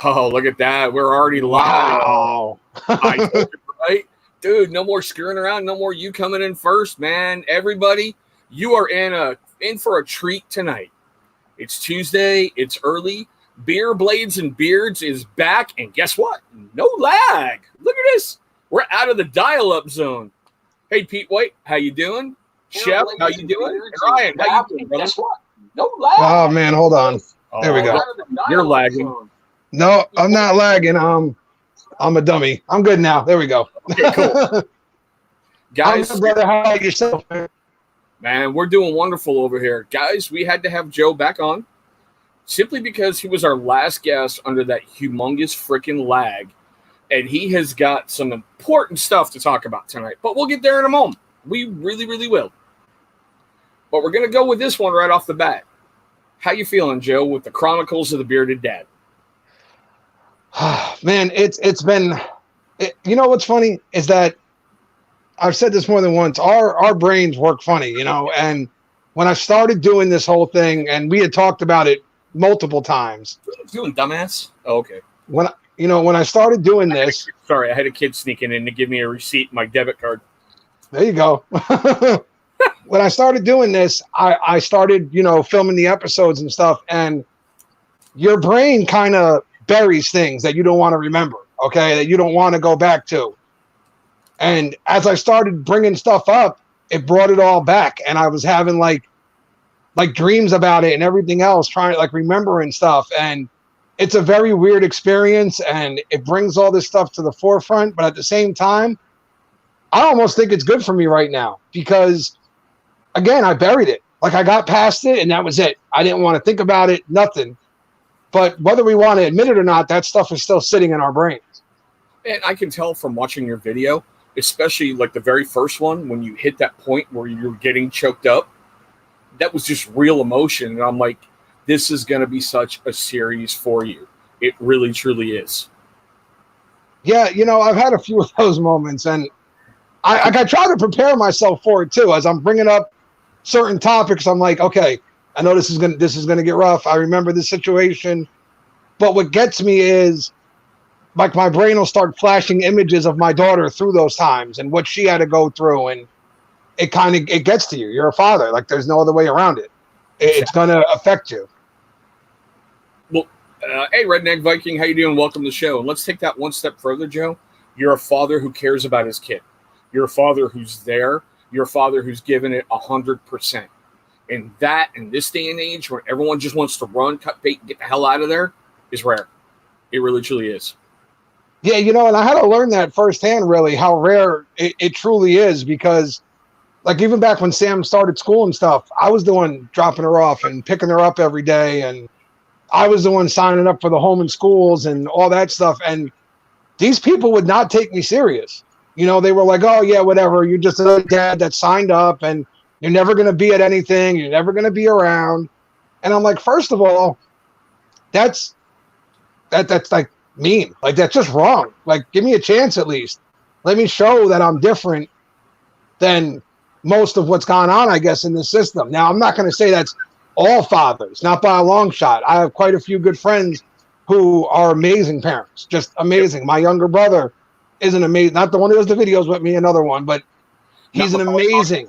Oh, look at that. We're already live. Wow. I told you, right? Dude, no more screwing around. No more you coming in first, man. Everybody, you are in for a treat tonight. It's Tuesday. It's early. Beer, Blades, and Beards is back. And guess what? No lag. Look at this. We're out of the dial-up zone. Hey, Pete White, how you doing? Chef, how you doing? And Ryan, how you doing, brother? Guess what? No lag. Oh, man, hold on. There we go. You're lagging. No, I'm not lagging. I'm a dummy. I'm good now. There we go. Okay, cool. Guys, brother, how about yourself, man? Man, we're doing wonderful over here. Guys, we had to have Joe back on simply because he was our last guest under that humongous freaking lag. And he has got some important stuff to talk about tonight. But we'll get there in a moment. We really, really will. But we're going to go with this one right off the bat. How you feeling, Joe, with the Chronicles of the Bearded Dad? Man, it's been... you know what's funny is that I've said this more than once. Our brains work funny, you know. And when I started doing this whole thing, and we had talked about it multiple times. Doing dumbass? Oh, okay. When I started doing this... Sorry, I had a kid sneaking in to give me a receipt, my debit card. There you go. When I started doing this, I started, filming the episodes and stuff, and your brain kind of buries things that you don't want to remember, okay, that you don't want to go back to. And as I started bringing stuff up, it brought it all back, and I was having like dreams about it and everything else, trying to remembering stuff, and it's a very weird experience, and it brings all this stuff to the forefront. But at the same time, I almost think it's good for me right now because, again, I buried it. I got past it, and that was it. I didn't want to think about it, nothing. But whether we want to admit it or not, that stuff is still sitting in our brains. And I can tell from watching your video, especially the very first one, when you hit that point where you're getting choked up, that was just real emotion. And I'm like, this is going to be such a series for you. It really, truly is. Yeah, I've had a few of those moments, and I try to prepare myself for it too. As I'm bringing up certain topics, I'm like, okay, I know this is gonna get rough. I remember this situation, but what gets me is my brain will start flashing images of my daughter through those times and what she had to go through, and it gets to you. You're a father. There's no other way around it. It's gonna affect you. Well, hey, Redneck Viking, how you doing? Welcome to the show. And let's take that one step further, Joe. You're a father who cares about his kid. You're a father who's there. You're a father who's given it 100%. And that, in this day and age, where everyone just wants to run, cut bait, and get the hell out of there, is rare. It really, truly is. Yeah, and I had to learn that firsthand, really, how rare it truly is, because, even back when Sam started school and stuff, I was the one dropping her off and picking her up every day, and I was the one signing up for the home and schools and all that stuff, and these people would not take me serious. They were like, oh, yeah, whatever. You're just a dad that signed up, and you're never going to be at anything. You're never going to be around. And I'm like, first of all, that's mean. That's just wrong. Give me a chance at least. Let me show that I'm different than most of what's gone on, I guess, in the system. Now, I'm not going to say that's all fathers, not by a long shot. I have quite a few good friends who are amazing parents, just amazing. My younger brother is an amazing, not the one who does the videos with me, another one, but he's an amazing,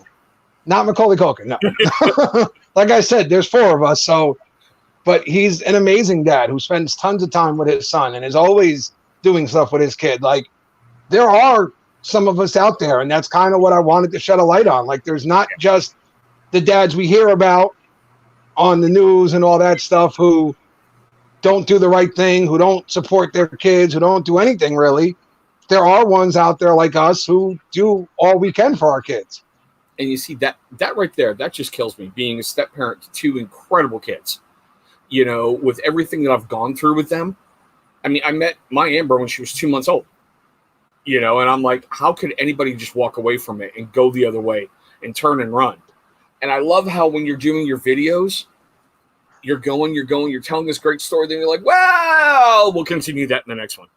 not Macaulay Culkin, no. Like I said, there's 4 of us, but he's an amazing dad who spends tons of time with his son and is always doing stuff with his kid. There are some of us out there, and that's kind of what I wanted to shed a light on. There's not just the dads we hear about on the news and all that stuff who don't do the right thing, who don't support their kids, who don't do anything really. There are ones out there like us who do all we can for our kids. And you see that right there, that just kills me, being a step parent to 2 incredible kids. With everything that I've gone through with them. I mean, I met my Amber when she was 2 months old. And I'm like, how could anybody just walk away from it and go the other way and turn and run? And I love how when you're doing your videos, you're telling this great story, then you're like, well, we'll continue that in the next one.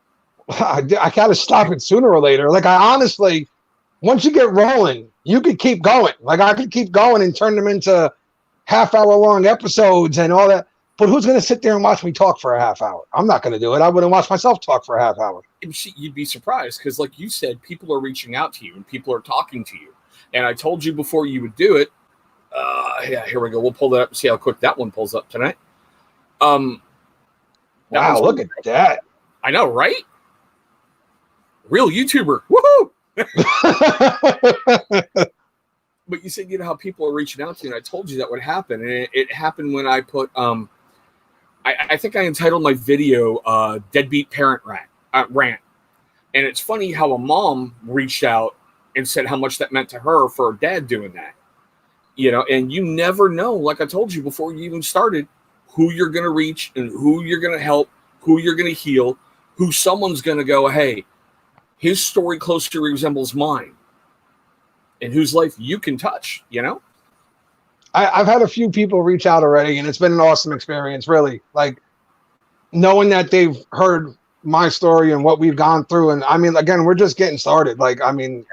I got to stop it sooner or later. I honestly, once you get rolling, you could keep going. I could keep going and turn them into half-hour-long episodes and all that. But who's going to sit there and watch me talk for a half hour? I'm not going to do it. I wouldn't watch myself talk for a half hour. You'd be surprised because, like you said, people are reaching out to you and people are talking to you. And I told you before you would do it. Yeah, here we go. We'll pull that up and see how quick that one pulls up tonight. Wow, look at that. I know, right? Real YouTuber. Woohoo! But you said, you know, how people are reaching out to you, and I told you that would happen. And it happened when I put, I think I entitled my video, Deadbeat Parent Rant. And it's funny how a mom reached out and said how much that meant to her for her dad doing that. You know, and you never know, like I told you before you even started, who you're going to reach and who you're going to help, who you're going to heal, who someone's going to go, hey, his story closely resembles mine, and whose life you can touch, you know? I've had a few people reach out already, and it's been an awesome experience, really. Like, knowing that they've heard my story and what we've gone through. And, I mean, again, we're just getting started. Like, I mean,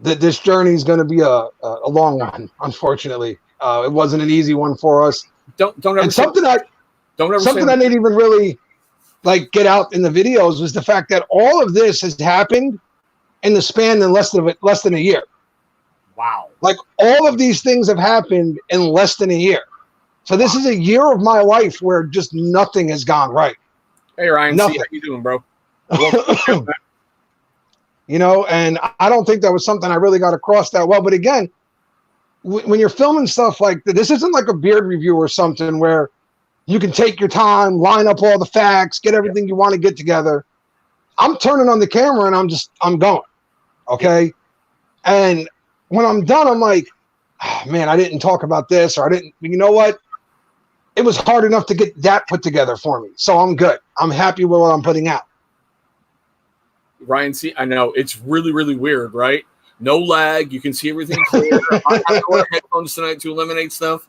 this journey is going to be a long one, unfortunately. It wasn't an easy one for us. Don't ever and something I didn't even really like get out in the videos was the fact that all of this has happened in the span of less than a year. Wow. Like, all of these things have happened in less than a year. So this is a year of my life where just nothing has gone right. Hey, Ryan, nothing. See how you doing, bro? You know, and I don't think that was something I really got across that well. But again, when you're filming stuff like this isn't like a beard review or something where you can take your time, line up all the facts, get everything you want to get together. I'm turning on the camera and I'm going. Okay. And when I'm done, I'm like, oh, man, I didn't talk about this, or I didn't, you know what? It was hard enough to get that put together for me. So I'm good. I'm happy with what I'm putting out. Ryan, see, I know it's really, really weird, right? No lag. You can see everything clear. I have to wear headphones tonight to eliminate stuff.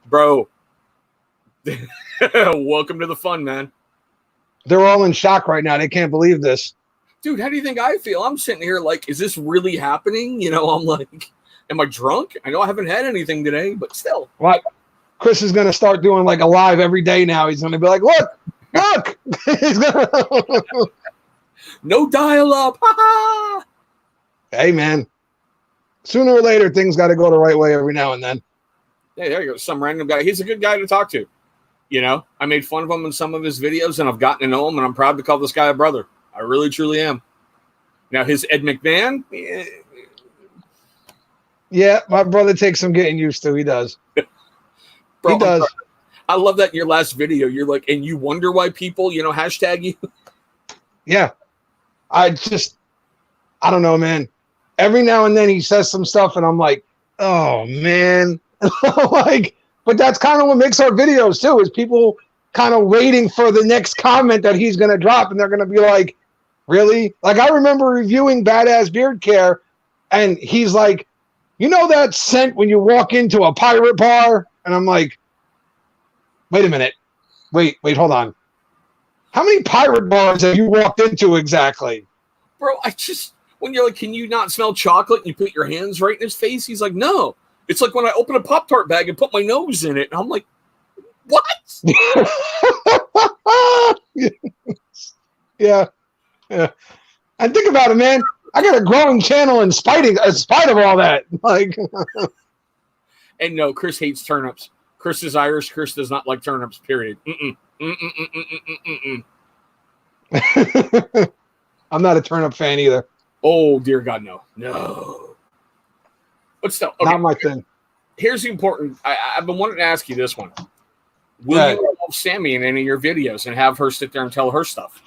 Bro, welcome to the fun, man. They're all in shock right now. They can't believe this. Dude, how do you think I feel? I'm sitting here like, is this really happening? You know, I'm like, am I drunk? I know I haven't had anything today, but still. What? Chris is going to start doing like a live every day now. He's going to be like, look. He's gonna... No dial-up. Hey, man. Sooner or later, things got to go the right way every now and then. Hey, there you go. Some random guy. He's a good guy to talk to. You know, I made fun of him in some of his videos, and I've gotten to know him, and I'm proud to call this guy a brother. I really, truly am. Now, his Ed McMahon. Yeah, my brother takes some getting used to. He does. Bro, he does. I love that in your last video. You're like, and you wonder why people, you know, hashtag you. Yeah. I don't know, man. Every now and then he says some stuff, and I'm like, oh, man. Like, but that's kind of what makes our videos, too, is people kind of waiting for the next comment that he's going to drop, and they're going to be like, really? Like, I remember reviewing Badass Beard Care, and he's like, you know that scent when you walk into a pirate bar? And I'm like, wait a minute. Wait, hold on. How many pirate bars have you walked into exactly? Bro, when you're like, can you not smell chocolate? And you put your hands right in his face. He's like, no. It's like when I open a Pop-Tart bag and put my nose in it. And I'm like, what? Yeah. And think about it, man. I got a growing channel in spite of all that. Like, and no, Chris hates turnips. Chris is Irish. Chris does not like turnips, period. I'm not a turnip fan either. Oh, dear God, no. No. But still, okay. Not my thing. Here's the important. I've been wanting to ask you this one. Will you involve Sammy in any of your videos and have her sit there and tell her stuff?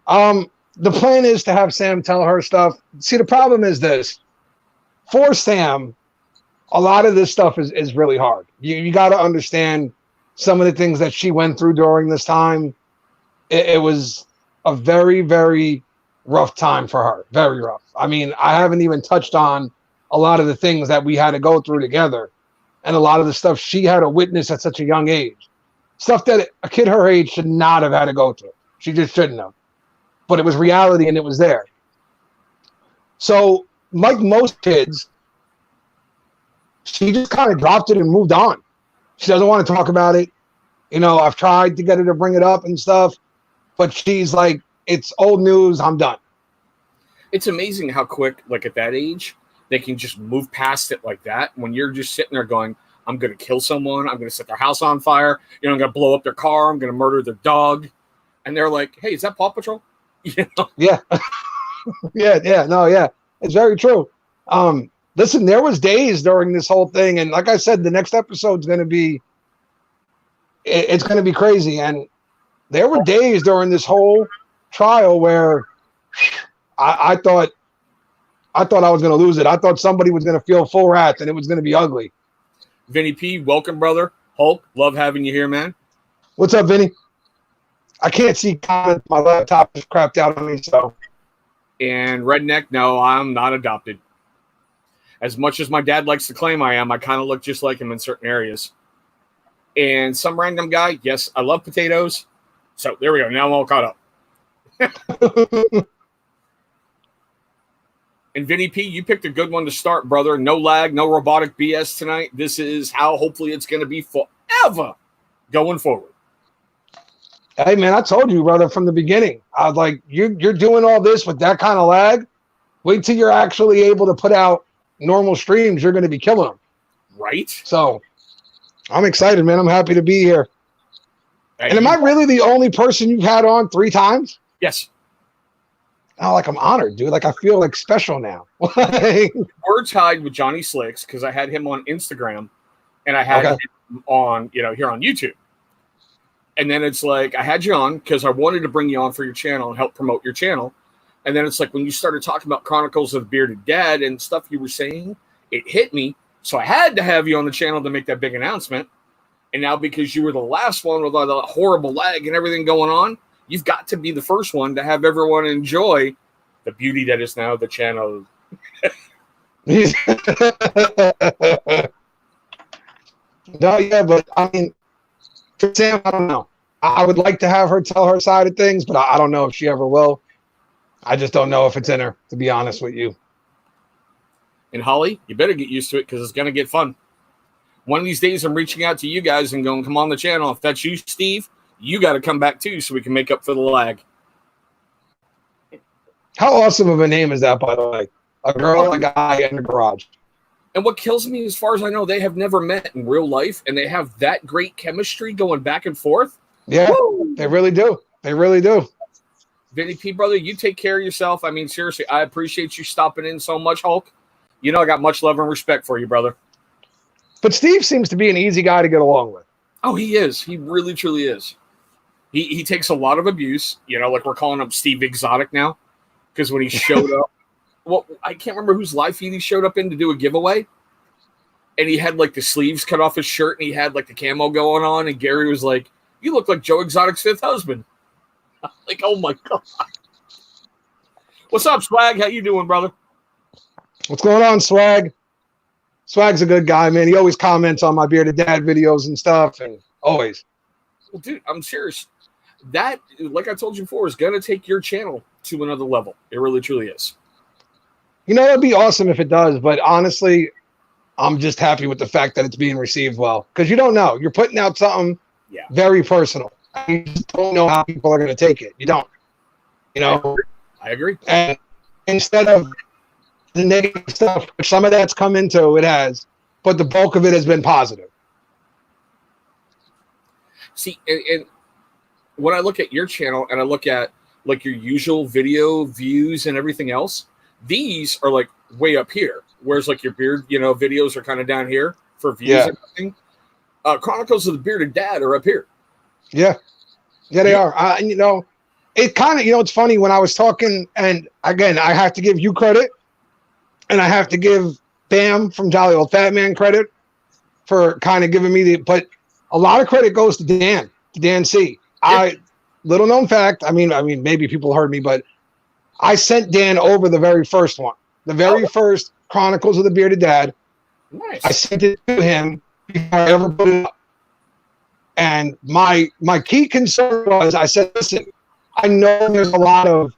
The plan is to have Sam tell her stuff. See, the problem is this. For Sam, a lot of this stuff is really hard. You got to understand some of the things that she went through during this time. It was a very, very rough time for her. Very rough. I mean, I haven't even touched on a lot of the things that we had to go through together, and a lot of the stuff she had to witness at such a young age. Stuff that a kid her age should not have had to go through. She just shouldn't have. But it was reality, and it was there. So, like most kids, she just kind of dropped it and moved on. She doesn't want to talk about it. You know, I've tried to get her to bring it up and stuff, but she's like, it's old news. I'm done. It's amazing how quick, like at that age, they can just move past it like that. When you're just sitting there going, I'm going to kill someone. I'm going to set their house on fire. You know, I'm going to blow up their car. I'm going to murder their dog. And they're like, hey, is that Paw Patrol? You know? Yeah. Yeah. It's very true. Listen, there was days during this whole thing. And like I said, the next episode's going to be, it's going to be crazy. And there were days during this whole trial where I thought I was going to lose it. I thought somebody was going to feel full wrath and it was going to be ugly. Vinny P, welcome, brother. Hulk, love having you here, man. What's up, Vinny? I can't see comments. My laptop is crapped out on me, so. And Redneck, no, I'm not adopted. As much as my dad likes to claim I am, I kind of look just like him in certain areas. And some random guy, yes, I love potatoes. So there we go. Now I'm all caught up. And Vinny P, you picked a good one to start, brother. No lag, no robotic BS tonight. This is how hopefully it's going to be forever going forward. Hey, man, I told you, brother, from the beginning. I was like, you're doing all this with that kind of lag. Wait till you're actually able to put out normal streams. You're going to be killing them. Right? So I'm excited, man. I'm happy to be here. And am I really the only person you've had on 3 times? Yes. Oh, like I'm honored, dude. Like I feel like special now. We're tied with Johnny Slicks because I had him on Instagram and I had him on, here on YouTube. And then it's like, I had you on because I wanted to bring you on for your channel and help promote your channel. And then it's like, when you started talking about Chronicles of the Bearded Dad and stuff you were saying, it hit me. So I had to have you on the channel to make that big announcement. And now because you were the last one with all the horrible lag and everything going on, you've got to be the first one to have everyone enjoy the beauty that is now the channel. No, yeah, but I mean, for Sam, I don't know. I would like to have her tell her side of things, but I don't know if she ever will. I just don't know if it's in her, to be honest with you. And Holly, you better get used to it because it's going to get fun. One of these days, I'm reaching out to you guys and going, come on the channel. If that's you, Steve, you got to come back too so we can make up for the lag. How awesome of a name is that, by the way? A girl and a guy in the garage. And what kills me, as far as I know, they have never met in real life, and they have that great chemistry going back and forth. Yeah, woo! They really do. They really do. Vinny P, brother, you take care of yourself. I mean, seriously, I appreciate you stopping in so much, Hulk. You know I got much love and respect for you, brother. But Steve seems to be an easy guy to get along with. Oh, he is. He really, truly is. He takes a lot of abuse. Like we're calling him Steve Exotic now. Because when he showed up, well, I can't remember whose live feed he showed up in to do a giveaway. And he had like the sleeves cut off his shirt and he had like the camo going on. And Gary was like, you look like Joe Exotic's 5th husband. Like, oh my God. What's up, Swag? How you doing, brother? What's going on, Swag? Swag's a good guy, man. He always comments on my Bearded Dad videos and stuff. And always. Well, dude, I'm serious. That, like I told you before, is going to take your channel to another level. It really, truly is. It'd be awesome if it does. But honestly, I'm just happy with the fact that it's being received well. Because you don't know. You're putting out something very personal. You just don't know how people are going to take it. You don't. I agree. And instead of the negative stuff, which some of that's come into, it has. But the bulk of it has been positive. See, and when I look at your channel and I look at like your usual video views and everything else, these are like way up here. Whereas like your beard, videos are kind of down here for views and everything. Chronicles of the Bearded Dad are up here. Yeah, they are. It kind of, it's funny when I was talking, and again, I have to give you credit, and I have to give Bam from Jolly Old Fat Man credit for kind of giving me but a lot of credit goes to Dan C. Little known fact, I mean, maybe people heard me, but I sent Dan over the very first one, the very first Chronicles of the Bearded Dad. Nice. I sent it to him before I ever put it up. And my key concern was, I said, listen, I know there's a lot of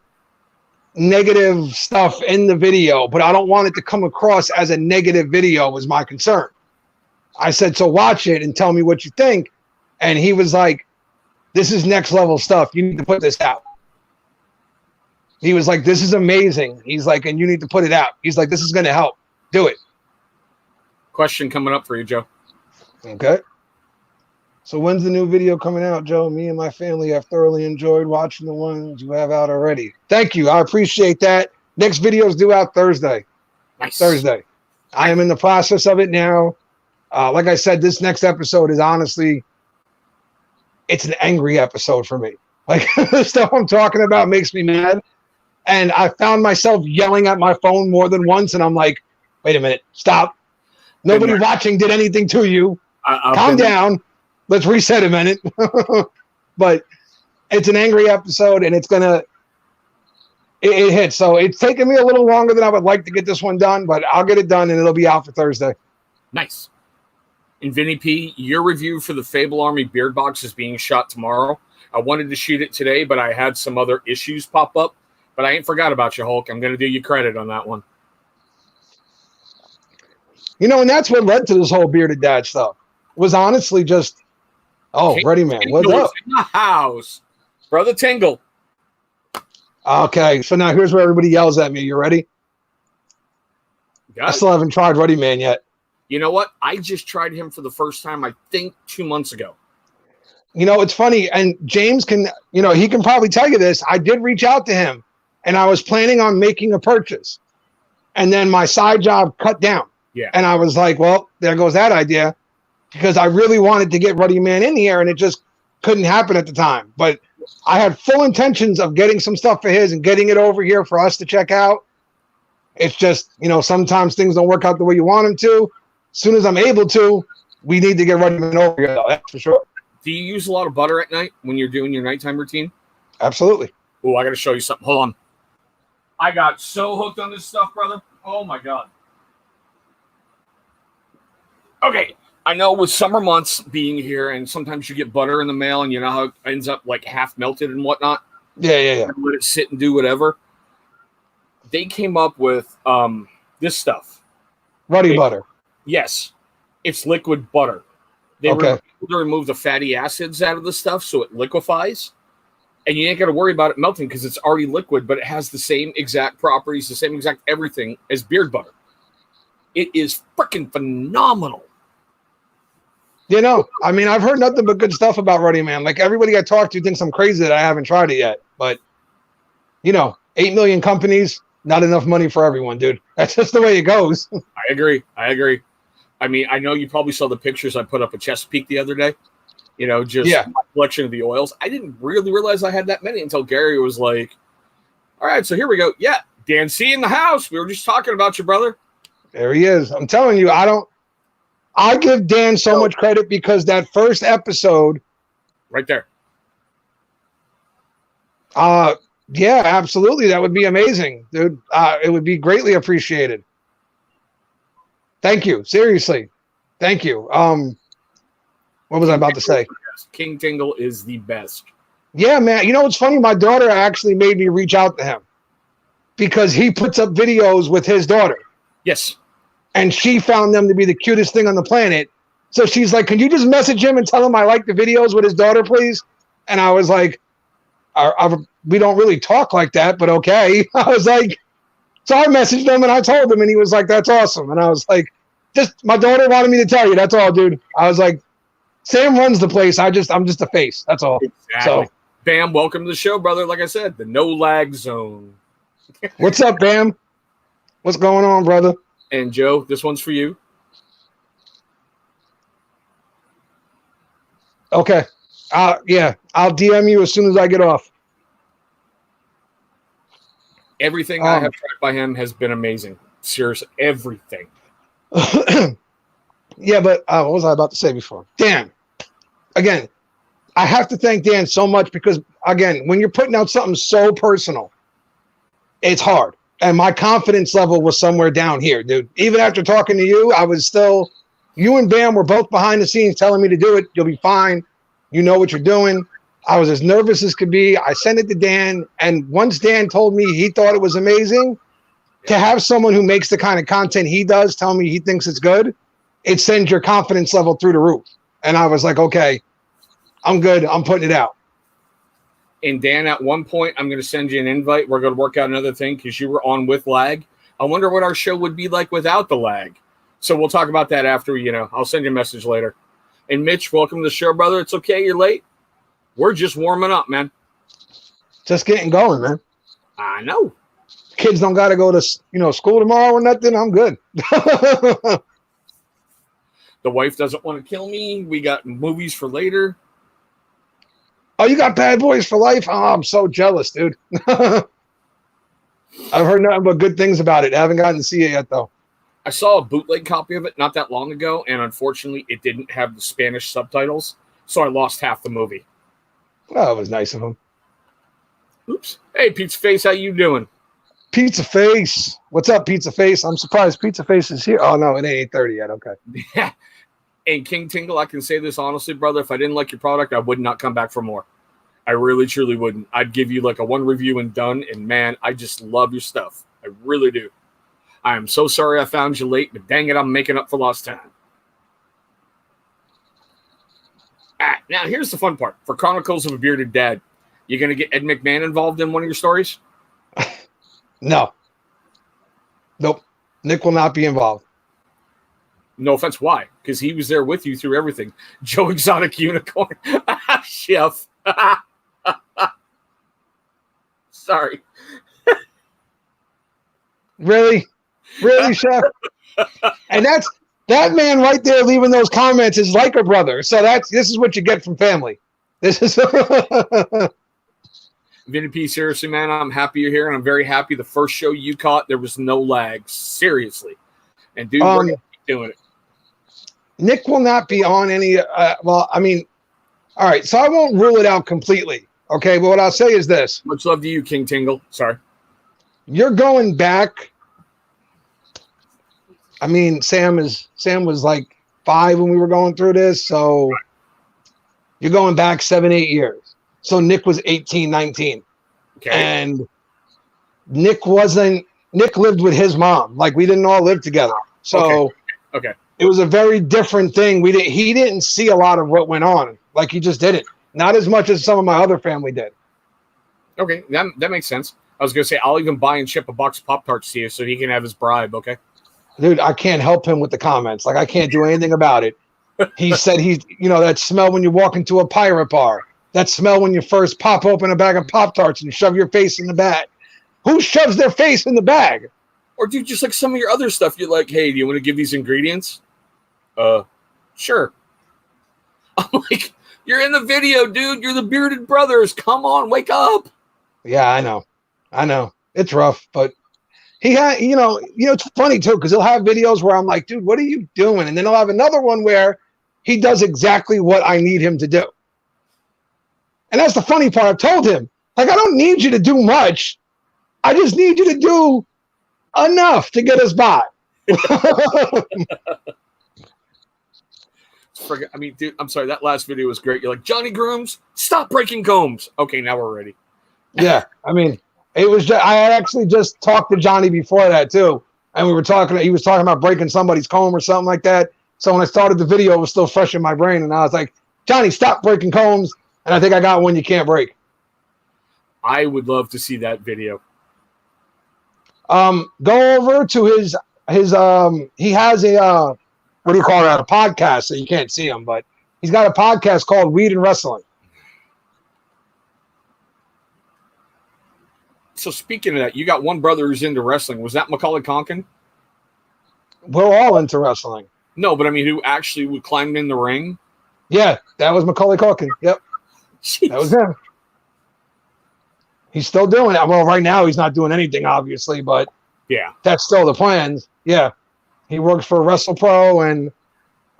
negative stuff in the video, but I don't want it to come across as a negative video was my concern. I said, so watch it and tell me what you think. And he was like, this is next level stuff. You need to put this out. He was like, this is amazing. He's like, and you need to put it out. He's like, this is going to help. Do it. Question coming up for you, Joe. Okay. So when's the new video coming out, Joe? Me and my family have thoroughly enjoyed watching the ones you have out already. Thank you. I appreciate that. Next video is due out Thursday. Nice. Thursday. I am in the process of it now. Like I said, this next episode is honestly, it's an angry episode for me. Like the stuff I'm talking about makes me mad. And I found myself yelling at my phone more than once. And I'm like, wait a minute, stop. Nobody watching did anything to you. Calm down. Let's reset a minute. But it's an angry episode and it's going to, it hits. So it's taken me a little longer than I would like to get this one done, but I'll get it done and it'll be out for Thursday. Nice. And Vinny P, your review for the Fable Army Beard Box is being shot tomorrow. I wanted to shoot it today, but I had some other issues pop up. But I ain't forgot about you, Hulk. I'm going to do you credit on that one. You know, and that's what led to this whole Bearded Dad stuff. Was honestly just, Ruddy Man, what's up? In the house. Brother Tingle. Okay, so now here's where everybody yells at me. You ready? I still haven't tried Ruddy Man yet. You know what? I just tried him for the first time, I think, 2 months ago. You know, it's funny, and James can, you know, he can probably tell you this. I did reach out to him, and I was planning on making a purchase. And then my side job cut down. Yeah. And I was like, well, there goes that idea. Because I really wanted to get Ruddy Man in here, and it just couldn't happen at the time. But I had full intentions of getting some stuff for his and getting it over here for us to check out. It's just, you know, sometimes things don't work out the way you want them to. As soon as I'm able to, we need to get Ruddy Man over here, though, that's for sure. Do you use a lot of butter at night when you're doing your nighttime routine? Absolutely. Oh, I got to show you something. Hold on. I got so hooked on this stuff, brother. Oh, my God. Okay. I know with summer months being here, and sometimes you get butter in the mail, and you know how it ends up like half melted and whatnot? Yeah. Let it sit and do whatever. They came up with this stuff. Ruddy butter. Yes. It's liquid butter. They were able to remove the fatty acids out of the stuff so it liquefies. And you ain't got to worry about it melting because it's already liquid, but it has the same exact properties, the same exact everything as beard butter. It is freaking phenomenal. You know, I mean, I've heard nothing but good stuff about Ruddy Man. Like, everybody I talk to thinks I'm crazy that I haven't tried it yet. But, you know, 8 million companies, not enough money for everyone, dude. That's just the way it goes. I agree. I mean, I know you probably saw the pictures I put up at Chesapeake the other day. You know, just my collection of the oils. I didn't really realize I had that many until Gary was like, all right, so here we go. Yeah, Dan C in the house. We were just talking about you, brother. There he is. I'm telling you, I give Dan so much credit because that first episode. Right there. Yeah, absolutely. That would be amazing, dude. It would be greatly appreciated. Thank you. Seriously. Thank you. What was I about to say? King Tingle is the best. Yeah, man. You know what's funny? My daughter actually made me reach out to him because he puts up videos with his daughter. Yes. And she found them to be the cutest thing on the planet. So she's like, can you just message him and tell him I like the videos with his daughter, please? And I was like, we don't really talk like that, but okay. I was like, so I messaged him and I told him, and he was like, that's awesome. And I was like, just my daughter wanted me to tell you. That's all, dude. I was like, Sam runs the place. I'm just a face. That's all. Exactly. So, Bam, welcome to the show, brother. Like I said, the no lag zone. What's up, Bam? What's going on, brother? And Joe, this one's for you. Okay. Yeah, I'll DM you as soon as I get off. Everything I have tried by him has been amazing. Seriously, everything. Yeah, but what was I about to say before? Dan. Again, I have to thank Dan so much because, again, when you're putting out something so personal, it's hard. And my confidence level was somewhere down here, dude. Even after talking to you, I was still, you and Bam were both behind the scenes telling me to do it. You'll be fine. You know what you're doing. I was as nervous as could be. I sent it to Dan. And once Dan told me he thought it was amazing, to have someone who makes the kind of content he does tell me he thinks it's good, it sends your confidence level through the roof. And I was like, okay, I'm good. I'm putting it out. And Dan, at one point, I'm going to send you an invite. We're going to work out another thing because you were on with lag. I wonder what our show would be like without the lag. So we'll talk about that after, I'll send you a message later. And Mitch, welcome to the show, brother. It's okay you're late. We're just warming up, man. Just getting going, man. I know. Kids don't got to go to, school tomorrow or nothing. I'm good. The wife doesn't want to kill me. We got movies for later. Oh, you got Bad Boys for Life? Oh, I'm so jealous, dude. I've heard nothing but good things about it. I haven't gotten to see it yet, though. I saw a bootleg copy of it not that long ago, and unfortunately, it didn't have the Spanish subtitles, so I lost half the movie. Oh, it was nice of him. Oops. Hey, Pizza Face, how you doing? Pizza Face. What's up, Pizza Face? I'm surprised Pizza Face is here. Oh, no, it ain't 8:30 yet. Okay. Yeah. And King Tingle, I can say this honestly, brother. If I didn't like your product, I would not come back for more. I really, truly wouldn't. I'd give you like a one review and done. And man, I just love your stuff. I really do. I am so sorry I found you late, but dang it, I'm making up for lost time. Now, here's the fun part. For Chronicles of a Bearded Dad, you going to get Ed McMahon involved in one of your stories? No. Nope. Nick will not be involved. No offense, why? Because he was there with you through everything. Joe Exotic Unicorn. Chef. Sorry. Really? Really, Chef? And that man right there leaving those comments is like a brother. So this is what you get from family. This is Vinny P, seriously, man, I'm happy you're here, and I'm very happy the first show you caught, there was no lag. Seriously. And dude, we're gonna keep doing it. Nick will not be on any all right, so I won't rule it out completely. Okay, but what I'll say is this. Much love to you, King Tingle. Sorry. You're going back. I mean, Sam was like 5 when we were going through this, so you're going back 7, 8 years. So Nick was 18, 19. Okay. And Nick lived with his mom. Like, we didn't all live together. So okay. It was a very different thing. He didn't see a lot of what went on. Like, he just didn't. Not as much as some of my other family did. Okay, that makes sense. I was going to say, I'll even buy and ship a box of Pop-Tarts to you so he can have his bribe, okay? Dude, I can't help him with the comments. Like, I can't do anything about it. He said that smell when you walk into a pirate bar. That smell when you first pop open a bag of Pop-Tarts and shove your face in the bag. Who shoves their face in the bag? Or dude, just like some of your other stuff, you're like, hey, do you want to give these ingredients? Sure. I'm like, you're in the video, dude. You're the Bearded Brothers. Come on, wake up. Yeah, I know. It's rough, but he had, it's funny too, because he'll have videos where I'm like, dude, what are you doing? And then he'll have another one where he does exactly what I need him to do. And that's the funny part. I've told him, like, I don't need you to do much. I just need you to do enough to get us by. I mean, dude, I'm sorry. That last video was great. You're like, Johnny Grooms, stop breaking combs. Okay, now we're ready. Yeah, I mean, it was. I had actually just talked to Johnny before that too, and we were talking. He was talking about breaking somebody's comb or something like that. So when I started the video, it was still fresh in my brain, and I was like, Johnny, stop breaking combs. And I think I got one you can't break. I would love to see that video. Go over to his he has a what do you call that? A podcast, so you can't see him, but he's got a podcast called Weed and Wrestling. So speaking of that, you got one brother who's into wrestling. Was that Macaulay Culkin? We're all into wrestling. No, but I mean, who actually would climb in the ring? Yeah, that was Macaulay Culkin. Yep. Jeez. That was him. He's still doing it. Well, right now he's not doing anything, obviously, but yeah, that's still the plans. Yeah. He works for WrestlePro and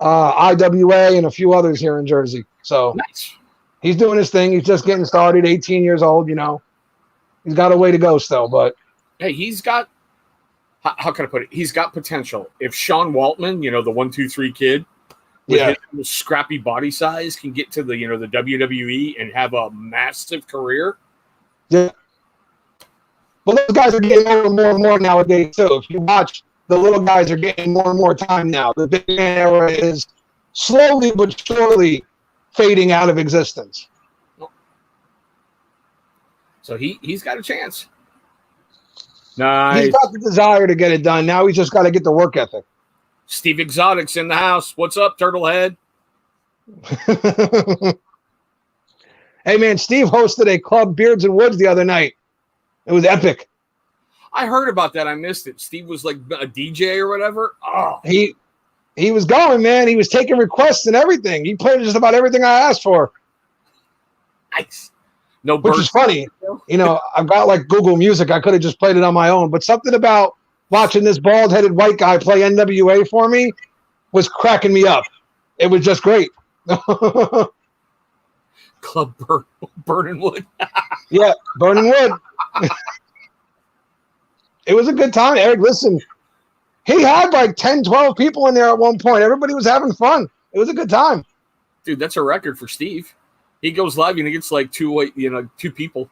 IWA and a few others here in Jersey. So nice. He's doing his thing. He's just getting started, 18 years old, He's got a way to go still, but hey, he's got, how can I put it? He's got potential. If Sean Waltman, the 1-2-3 kid with his scrappy body size can get to the, the WWE and have a massive career. Yeah. Well, those guys are getting more and more nowadays, too. If you watch, the little guys are getting more and more time now. The big man era is slowly but surely fading out of existence. So he's got a chance. Nice. He's got the desire to get it done. Now he's just got to get the work ethic. Steve Exotic's in the house. What's up, Turtlehead? Hey, man, Steve hosted a club, Beards and Woods, the other night. It was epic. I heard about that. I missed it. Steve was like a DJ or whatever. Oh, He was going, man. He was taking requests and everything. He played just about everything I asked for. nice. No, Which is funny. You know, I've got like Google Music. I could have just played it on my own. But something about watching this bald-headed white guy play NWA for me was cracking me up. It was just great. Club Burning Wood. Yeah, Burning Wood. It was a good time, Eric. Listen, he had like 10, 12 people in there at one point. Everybody was having fun. It was a good time. Dude, that's a record for Steve. He goes live and he gets like two people.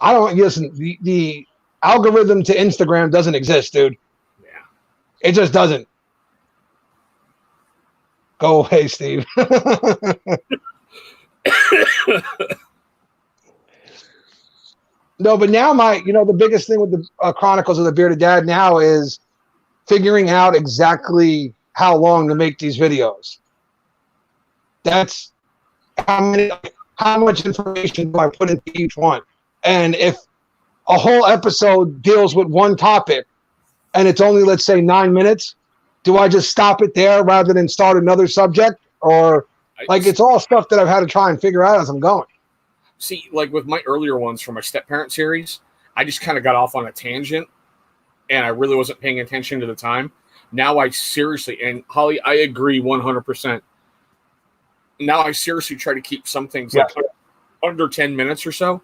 I don't listen. The algorithm to Instagram doesn't exist, dude. Yeah. It just doesn't. Go away, Steve. No, but now the biggest thing with the Chronicles of the Bearded Dad now is figuring out exactly how long to make these videos. That's how much information do I put into each one? And if a whole episode deals with one topic and it's only, let's say, 9 minutes, do I just stop it there rather than start another subject? Or it's all stuff that I've had to try and figure out as I'm going. See, like with my earlier ones from my step-parent series, I just kind of got off on a tangent and I really wasn't paying attention to the time. Now I seriously, and Holly, I agree 100%. Now I seriously try to keep some things like under 10 minutes or so,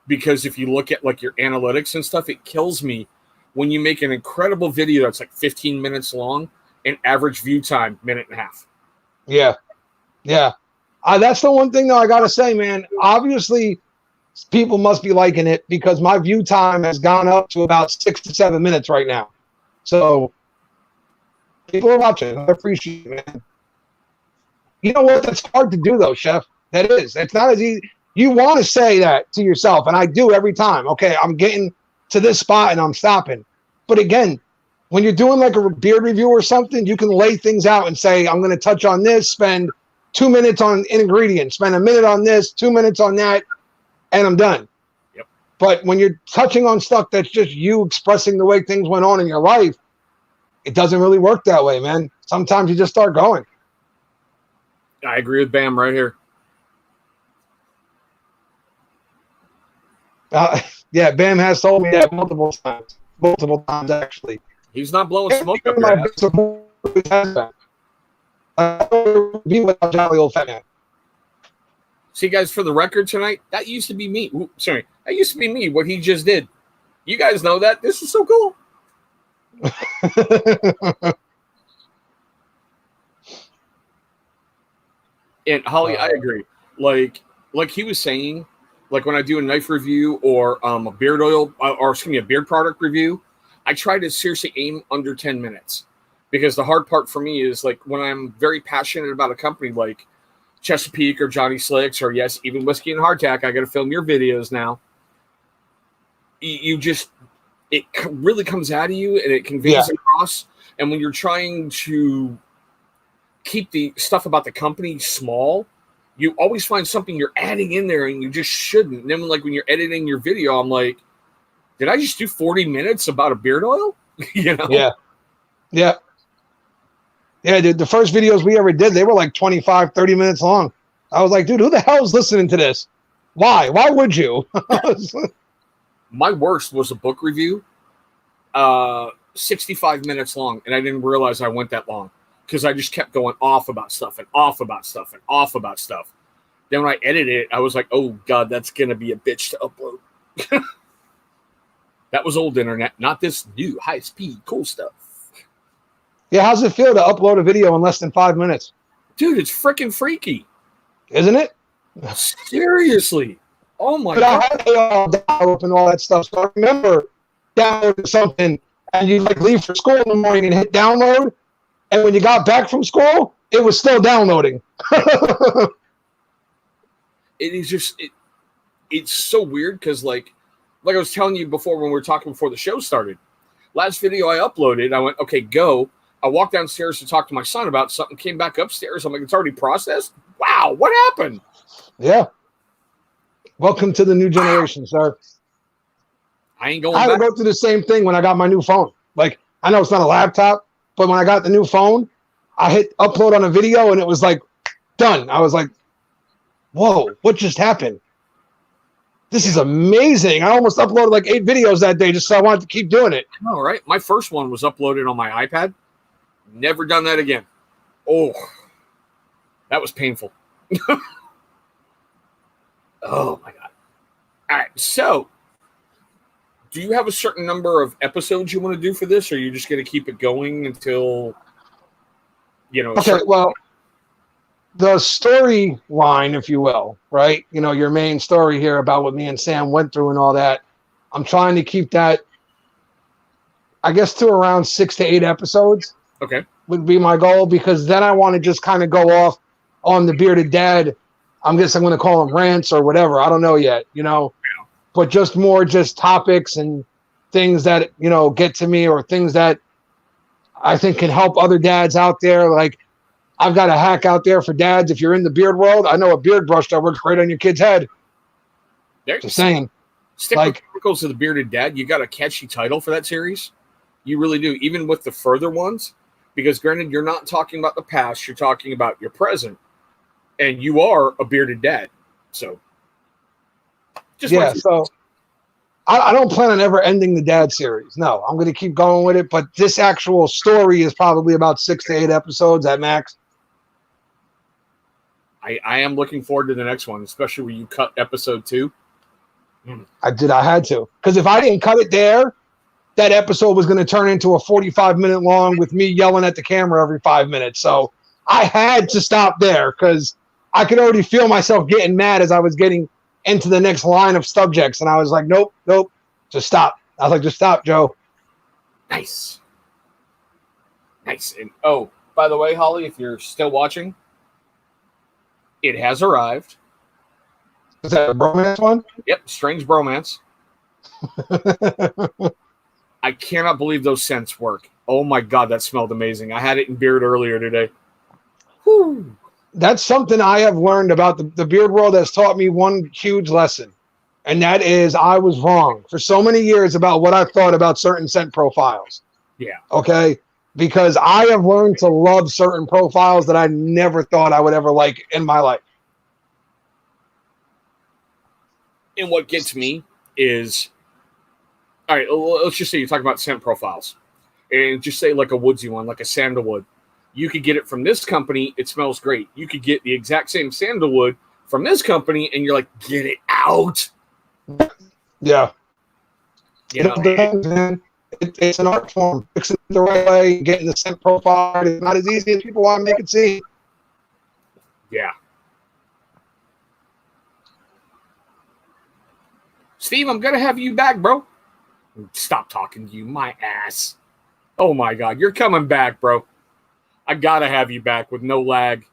because if you look at like your analytics and stuff, it kills me when you make an incredible video that's like 15 minutes long and average view time, minute and a half. Yeah. Yeah. That's the one thing, though, I got to say, man. Obviously, people must be liking it because my view time has gone up to about 6 to 7 minutes right now. So people are watching. I appreciate it, man. You know what? That's hard to do, though, Chef. That is. It's not as easy. You want to say that to yourself, and I do every time. Okay, I'm getting to this spot and I'm stopping. But again, when you're doing like a beard review or something, you can lay things out and say, I'm going to touch on this, spend 2 minutes on ingredients, spend a minute on this, 2 minutes on that, and I'm done. Yep. But when you're touching on stuff that's just you expressing the way things went on in your life, it doesn't really work that way, man. Sometimes you just start going. I agree with Bam right here. Yeah, Bam has told me that multiple times actually. He's not blowing smoke up your ass. Be with jolly old fat man. See, guys, for the record tonight, that used to be me. Ooh, sorry, that used to be me. What he just did. You guys know that. This is so cool. And Holly, I agree. Like he was saying, like when I do a knife review or a beard oil or excuse me, a beard product review, I try to seriously aim under 10 minutes because the hard part for me is like when I'm very passionate about a company like Chesapeake or Johnny Slicks or yes, even Whiskey and Hardtack, I got to film your videos now. It really comes out of you and it conveys across. And when you're trying to keep the stuff about the company small, you always find something you're adding in there and you just shouldn't. And then like when you're editing your video, I'm like, did I just do 40 minutes about a beard oil? You know? Yeah. Yeah. Yeah, dude. The first videos we ever did, they were like 25, 30 minutes long. I was like, dude, who the hell is listening to this? Why? Why would you? My worst was a book review, 65 minutes long. And I didn't realize I went that long because I just kept going off about stuff and off about stuff and off about stuff. Then when I edited it, I was like, oh, God, that's going to be a bitch to upload. That was old internet, not this new high-speed cool stuff. Yeah, how's it feel to upload a video in less than 5 minutes? Dude, it's freaking freaky. Isn't it? Seriously. Oh, my God. I had to all download and all that stuff. So I remember downloading something, and you like leave for school in the morning and hit download. And when you got back from school, it was still downloading. It is just it's so weird because like I was telling you before when we were talking before the show started. Last video I uploaded, I went, okay, go. I walked downstairs to talk to my son about something, came back upstairs. I'm like, it's already processed? Wow, what happened? Yeah. Welcome to the new generation, sir. I ain't going I had back. to go through the same thing when I got my new phone. Like, I know it's not a laptop, but when I got the new phone, I hit upload on a video and it was like, done. I was like, whoa, what just happened? This is amazing. I almost uploaded like 8 videos that day just so I wanted to keep doing it. All right. My first one was uploaded on my iPad. Never done that again. Oh, that was painful. Oh, my God. All right. So, do you have a certain number of episodes you want to do for this, or are you just going to keep it going until, you know? Okay, well, the storyline, if you will, right? You know, your main story here about what me and Sam went through and all that. I'm trying to keep that, I guess, to around 6 to 8 episodes. Okay. Would be my goal, because then I want to just kind of go off on the bearded dad. I guess I'm going to call them rants or whatever. I don't know yet, you know, but just more just topics and things that, you know, get to me, or things that I think can help other dads out there. Like, I've got a hack out there for dads. If you're in the beard world, I know a beard brush that works great on your kid's head. Just saying. Stick with Chronicles of the Bearded Dad. You got a catchy title for that series. You really do, even with the further ones. Because granted, you're not talking about the past, you're talking about your present. And you are a bearded dad. So, just yeah, so I don't plan on ever ending the dad series. No, I'm going to keep going with it. But this actual story is probably about 6 to 8 episodes at max. I am looking forward to the next one, especially when you cut episode 2. I had to. Because if I didn't cut it there, that episode was going to turn into a 45-minute long with me yelling at the camera every 5 minutes. So I had to stop there because I could already feel myself getting mad as I was getting into the next line of subjects. And I was like, nope, just stop. I was like, just stop, Joe. Nice. And oh, by the way, Holly, if you're still watching, it has arrived. Is that a bromance one? Yep, Strange Bromance. I cannot believe those scents work. Oh my God, that smelled amazing. I had it in beard earlier today. Whew. That's something I have learned about the beard world. Has taught me one huge lesson, and that is I was wrong for so many years about what I thought about certain scent profiles. Yeah. Okay? Because I have learned to love certain profiles that I never thought I would ever like in my life. And what gets me is, all right, let's just say you're talking about scent profiles. And just say like a woodsy one, like a sandalwood. You could get it from this company. It smells great. You could get the exact same sandalwood from this company, and you're like, get it out. Yeah. You know? Man. It's an art form. Fixing it the right way, getting the scent profile. It's not as easy as people want to make it seem. Yeah. Steve, I'm going to have you back, bro. Stop talking to you, my ass. Oh, my God. You're coming back, bro. I got to have you back with no lag.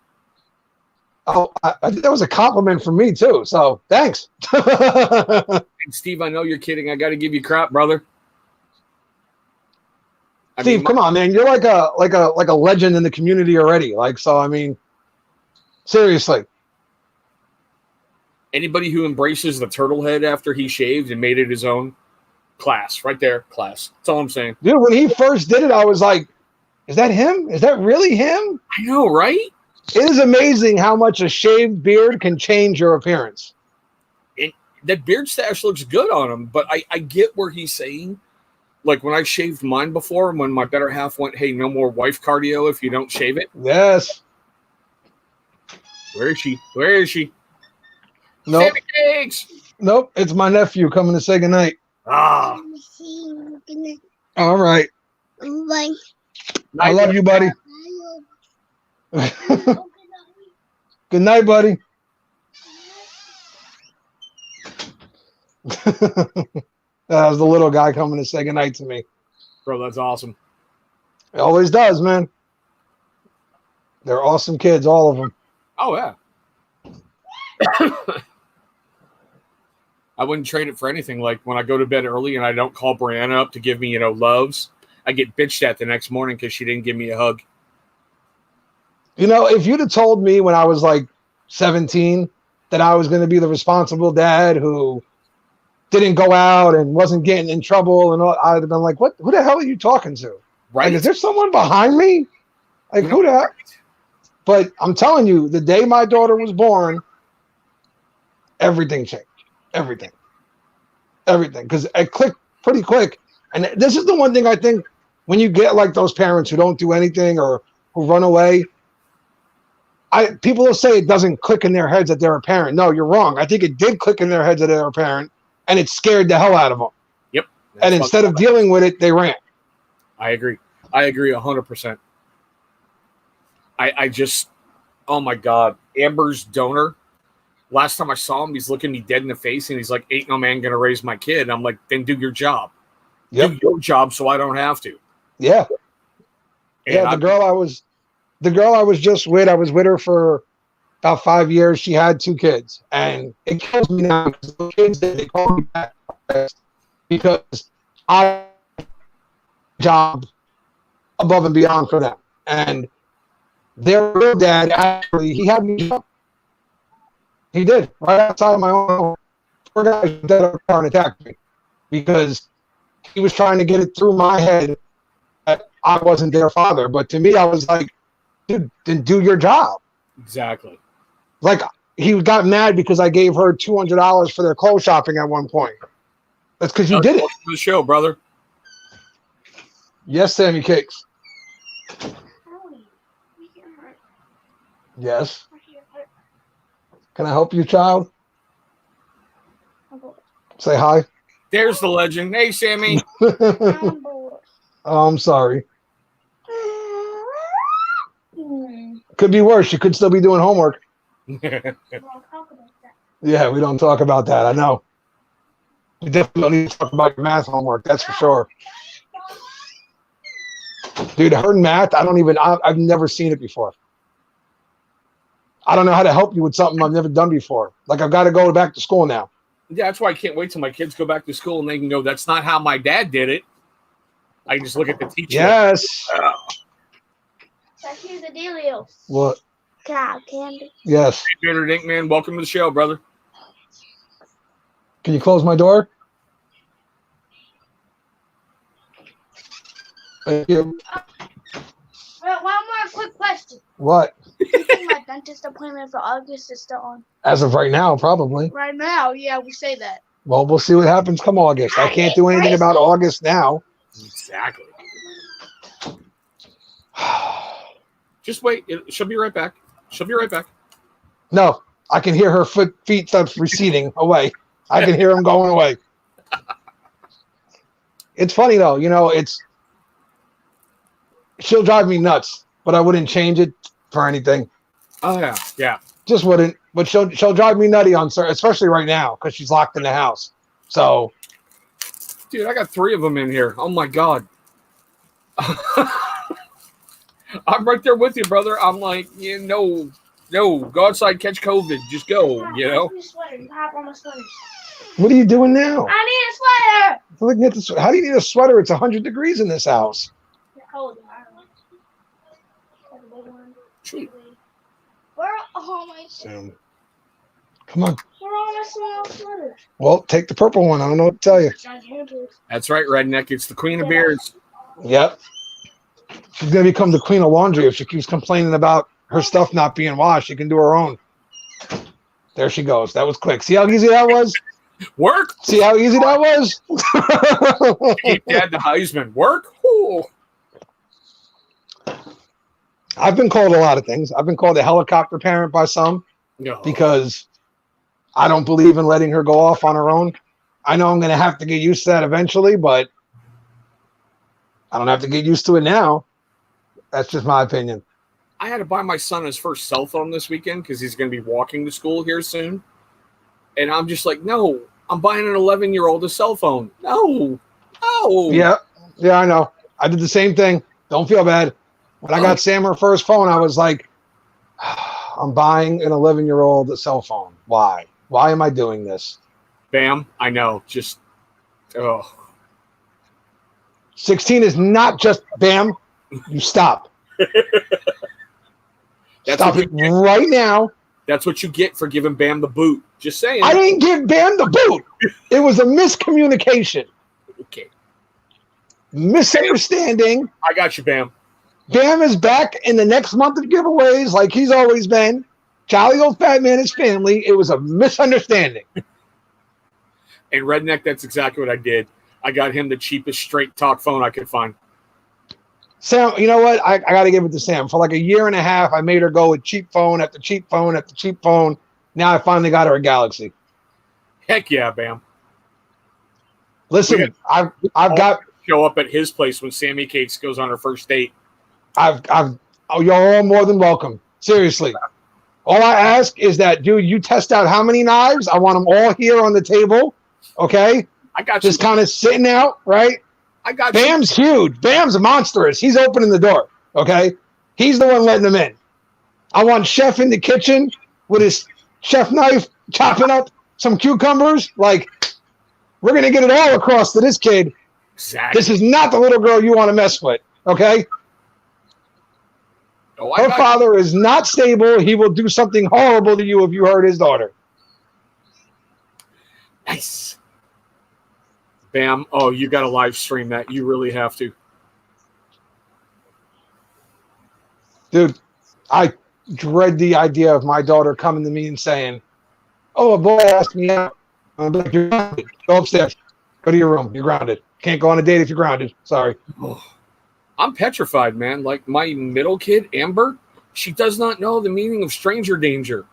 Oh, I think that was a compliment from me, too. So, thanks. And Steve, I know you're kidding. I got to give you crap, brother. Steve, come on, man. You're like a legend in the community already. Like, so, I mean, seriously. Anybody who embraces the turtle head after he shaved and made it his own, class. Right there, class. That's all I'm saying. Dude, when he first did it, I was like, is that him? Is that really him? I know, right? It is amazing how much a shaved beard can change your appearance. That beard stash looks good on him, but I get where he's saying. Like when I shaved mine before, when my better half went, hey, no more wife cardio if you don't shave it. Yes. Where is she? Where is she? Nope. Cakes. Nope. It's my nephew coming to say goodnight. Ah. All right. Bye. I love you, buddy. Good night, buddy. That was the little guy coming to say goodnight to me. Bro, that's awesome. It always does, man. They're awesome kids, all of them. Oh, yeah. I wouldn't trade it for anything. Like when I go to bed early and I don't call Brianna up to give me, loves, I get bitched at the next morning because she didn't give me a hug. If you'd have told me when I was like 17 that I was going to be the responsible dad who didn't go out and wasn't getting in trouble and all, I'd have been like, "What? Who the hell are you talking to? Right? Like, is there someone behind me? Like, who the hell?" But I'm telling you, the day my daughter was born, everything changed. Everything. Because it clicked pretty quick. And this is the one thing I think when you get like those parents who don't do anything or who run away, people will say it doesn't click in their heads that they're a parent. No, you're wrong. I think it did click in their heads that they're a parent, and it scared the hell out of them. Yep. And instead of dealing with it, they ran. I agree 100%. I just, oh my God, Amber's donor. Last time I saw him, he's looking me dead in the face, and he's like, "Ain't no man gonna raise my kid." I'm like, "Then do your job. Yep. Do your job, so I don't have to." Yeah. And yeah. The girl I was just with, I was with her for about 5 years. She had 2 kids, and it kills me now because the kids they call me back because I job above and beyond for them, and their real dad actually he had me jump. He did right outside of my own home. Poor guy dead up car and attacked me because he was trying to get it through my head that I wasn't their father. But to me, I was like, "Dude, then do your job." Exactly. Like he got mad because I gave her $200 for their clothes shopping at one point. That's because you did it. Welcome to the show, brother. Yes, Sammy Cakes. Yes. Can I help you, child? Say hi. There's the legend. Hey, Sammy. Oh, I'm sorry. Could be worse. You could still be doing homework. Yeah, we don't talk about that. I know. We definitely don't need to talk about your math homework. That's for sure. Dude, her math, I've never seen it before. I don't know how to help you with something I've never done before. Like, I've got to go back to school now. Yeah, that's why I can't wait till my kids go back to school and they can go, "That's not how my dad did it." I can just look at the teacher. Yes. But here's the dealio. What? Cow candy. Yes. Hey, Bearded Ink Man, welcome to the show, brother. Can you close my door? Thank you. Well, one more quick question. What? Do you think my dentist appointment for August is still on? As of right now, probably. Right now, yeah, we say that. Well, we'll see what happens come August. I can't do anything about August now. Exactly. Just wait. She'll be right back. No, I can hear her feet steps receding away. I can hear them going away. It's funny though, she'll drive me nuts, but I wouldn't change it for anything. Oh yeah, yeah. Just wouldn't. But she'll drive me nutty on certain, especially right now because she's locked in the house. So, dude, I got 3 of them in here. Oh my God. I'm right there with you, brother. I'm like, no, go outside, catch COVID. Just go, Sweater. You have on my sweaters. What are you doing now? I need a sweater. Looking at this. How do you need a sweater? It's 100 degrees in this house. Hold on. Sweet. Where are all my Come on. Where are all my small sweaters? Well, take the purple one. I don't know what to tell you. That's right, Redneck. It's the Queen of Beards. Yep. She's going to become the queen of laundry if she keeps complaining about her stuff not being washed. She can do her own. There she goes. That was quick. See how easy that was? Work. See how easy that was? Hey, Dad, the Heisman. Work. Ooh. I've been called a lot of things. I've been called a helicopter parent by some because I don't believe in letting her go off on her own. I know I'm going to have to get used to that eventually, but I don't have to get used to it now. That's just my opinion. I had to buy my son his first cell phone this weekend because he's going to be walking to school here soon. And I'm just like, no, I'm buying an 11-year-old a cell phone. No. Yeah, I know. I did the same thing. Don't feel bad. When I got Sam her first phone, I was like, I'm buying an 11-year-old a cell phone. Why? Why am I doing this? Bam. I know. Just, 16 is not just bam. You stop. Stop it right now. That's what you get for giving Bam the boot. Just saying. I didn't give Bam the boot. It was a miscommunication. Okay. Misunderstanding. I got you, Bam. Bam is back in the next month of giveaways like he's always been. Jolly old fat man, his family. It was a misunderstanding. And Redneck, that's exactly what I did. I got him the cheapest straight talk phone I could find. Sam, you know what? I got to give it to Sam. For like a year and a half, I made her go with cheap phone after cheap phone after cheap phone. Now I finally got her a Galaxy. Heck yeah, Bam. Listen, I've got show up at his place when Sammy Cakes goes on her first date. You're all more than welcome. Seriously. All I ask is that, dude, you test out how many knives. I want them all here on the table. Okay? I got you. Just kind of sitting out, right? I got Bam's huge. Bam's monstrous. He's opening the door. Okay? He's the one letting them in. I want Chef in the kitchen with his chef knife chopping up some cucumbers. Like, we're going to get it all across to this kid. Exactly. This is not the little girl you want to mess with. Okay? Her father is not stable. He will do something horrible to you if you hurt his daughter. Nice. Bam. Oh, you got to live stream that. You really have to. Dude, I dread the idea of my daughter coming to me and saying, oh, a boy asked me out. I'm like, you're grounded. Go upstairs. Go to your room. You're grounded. Can't go on a date if you're grounded. Sorry. Oh. I'm petrified, man. Like my middle kid, Amber, she does not know the meaning of stranger danger.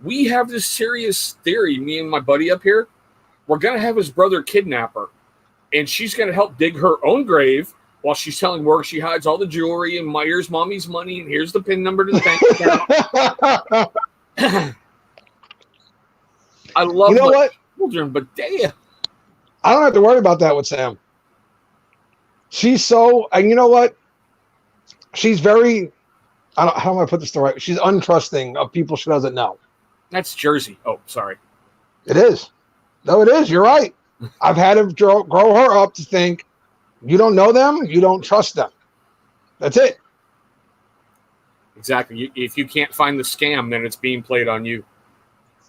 We have this serious theory, me and my buddy up here. We're going to have his brother kidnap her. And she's going to help dig her own grave while she's telling where she hides all the jewelry and here's mommy's money and here's the PIN number to the bank account. I love what? Children, but damn. I don't have to worry about that with Sam. She's so, and you know what? She's very, how do I put this the right? She's untrusting of people she doesn't know. That's Jersey. Oh, sorry. It is. No, it is. You're right. I've had to grow her up to think, you don't know them, you don't trust them. That's it. Exactly. If you can't find the scam, then it's being played on you.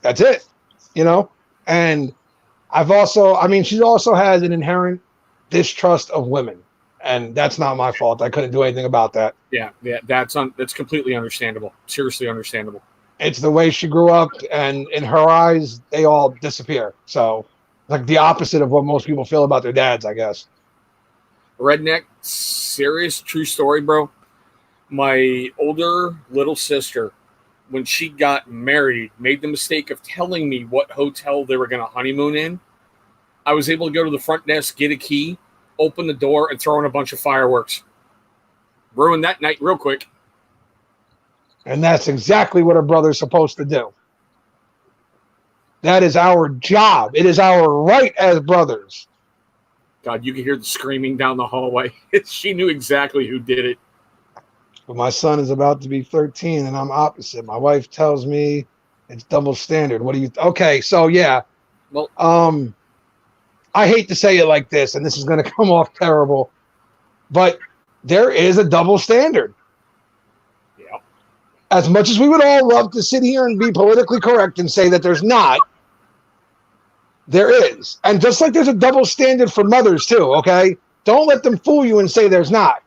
That's it. You know? And she also has an inherent distrust of women. And that's not my fault. I couldn't do anything about that. Yeah, that's completely understandable. Seriously understandable. It's the way she grew up, and in her eyes, they all disappear. So, like the opposite of what most people feel about their dads, I guess. Redneck, serious, true story, bro. My older little sister, when she got married, made the mistake of telling me what hotel they were going to honeymoon in. I was able to go to the front desk, get a key, open the door, and throw in a bunch of fireworks. Ruined that night real quick. And that's exactly what a brother's supposed to do. That is our job. It is our right as brothers. God, you can hear the screaming down the hallway. She knew exactly who did it. But my son is about to be 13, and I'm opposite. My wife tells me it's double standard. What do you... Okay, so yeah. Well, I hate to say it like this, and this is going to come off terrible, but there is a double standard. Yeah. As much as we would all love to sit here and be politically correct and say that there's not, there is. And just like there's a double standard for mothers too, okay? Don't let them fool you and say there's not.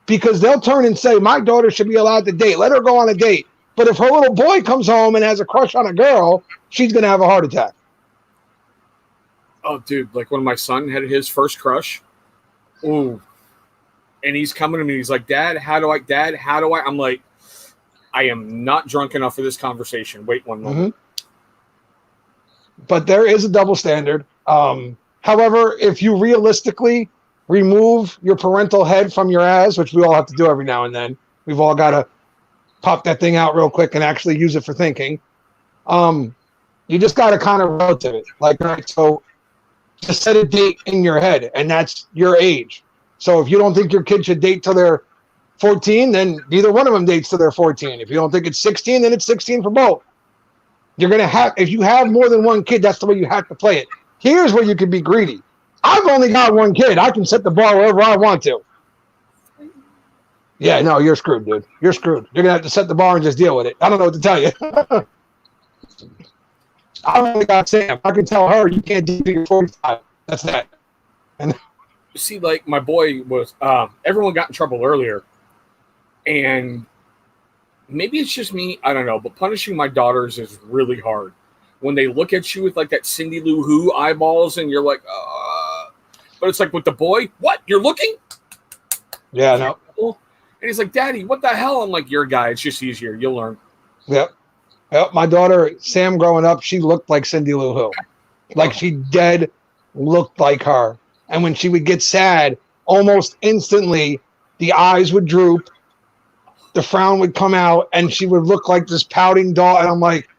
Because they'll turn and say, my daughter should be allowed to date. Let her go on a date. But if her little boy comes home and has a crush on a girl, she's going to have a heart attack. Oh, dude, like when my son had his first crush, ooh, and he's coming to me, he's like, Dad, how do I? I'm like, I am not drunk enough for this conversation. Wait one moment. Mm-hmm. But there is a double standard. However, if you realistically remove your parental head from your ass, which we all have to do every now and then, we've all got to pop that thing out real quick and actually use it for thinking. You just got to kind of relative it. Like, all right, so just set a date in your head, and that's your age. So if you don't think your kid should date till they're 14, then neither one of them dates till they're 14. If you don't think it's 16, then it's 16 for both. You're going to have, if you have more than one kid, that's the way you have to play it. Here's where you can be greedy. I've only got one kid. I can set the bar wherever I want to. Yeah, no, you're screwed, dude. You're screwed. You're going to have to set the bar and just deal with it. I don't know what to tell you. I've only got Sam. I can tell her you can't do it till you're 45. That's that. And see, like my boy was, everyone got in trouble earlier, and maybe it's just me, I don't know, but punishing my daughters is really hard. When they look at you with like that Cindy Lou Who eyeballs, and you're like, but it's like with the boy, what? You're looking? yeah, no. And he's like, Daddy, what the hell? I'm like, you're a guy. It's just easier. You'll learn. Yep. My daughter, Sam, growing up, she looked like Cindy Lou Who. Like she dead looked like her. And when she would get sad, almost instantly, the eyes would droop, the frown would come out, and she would look like this pouting doll. And I'm like,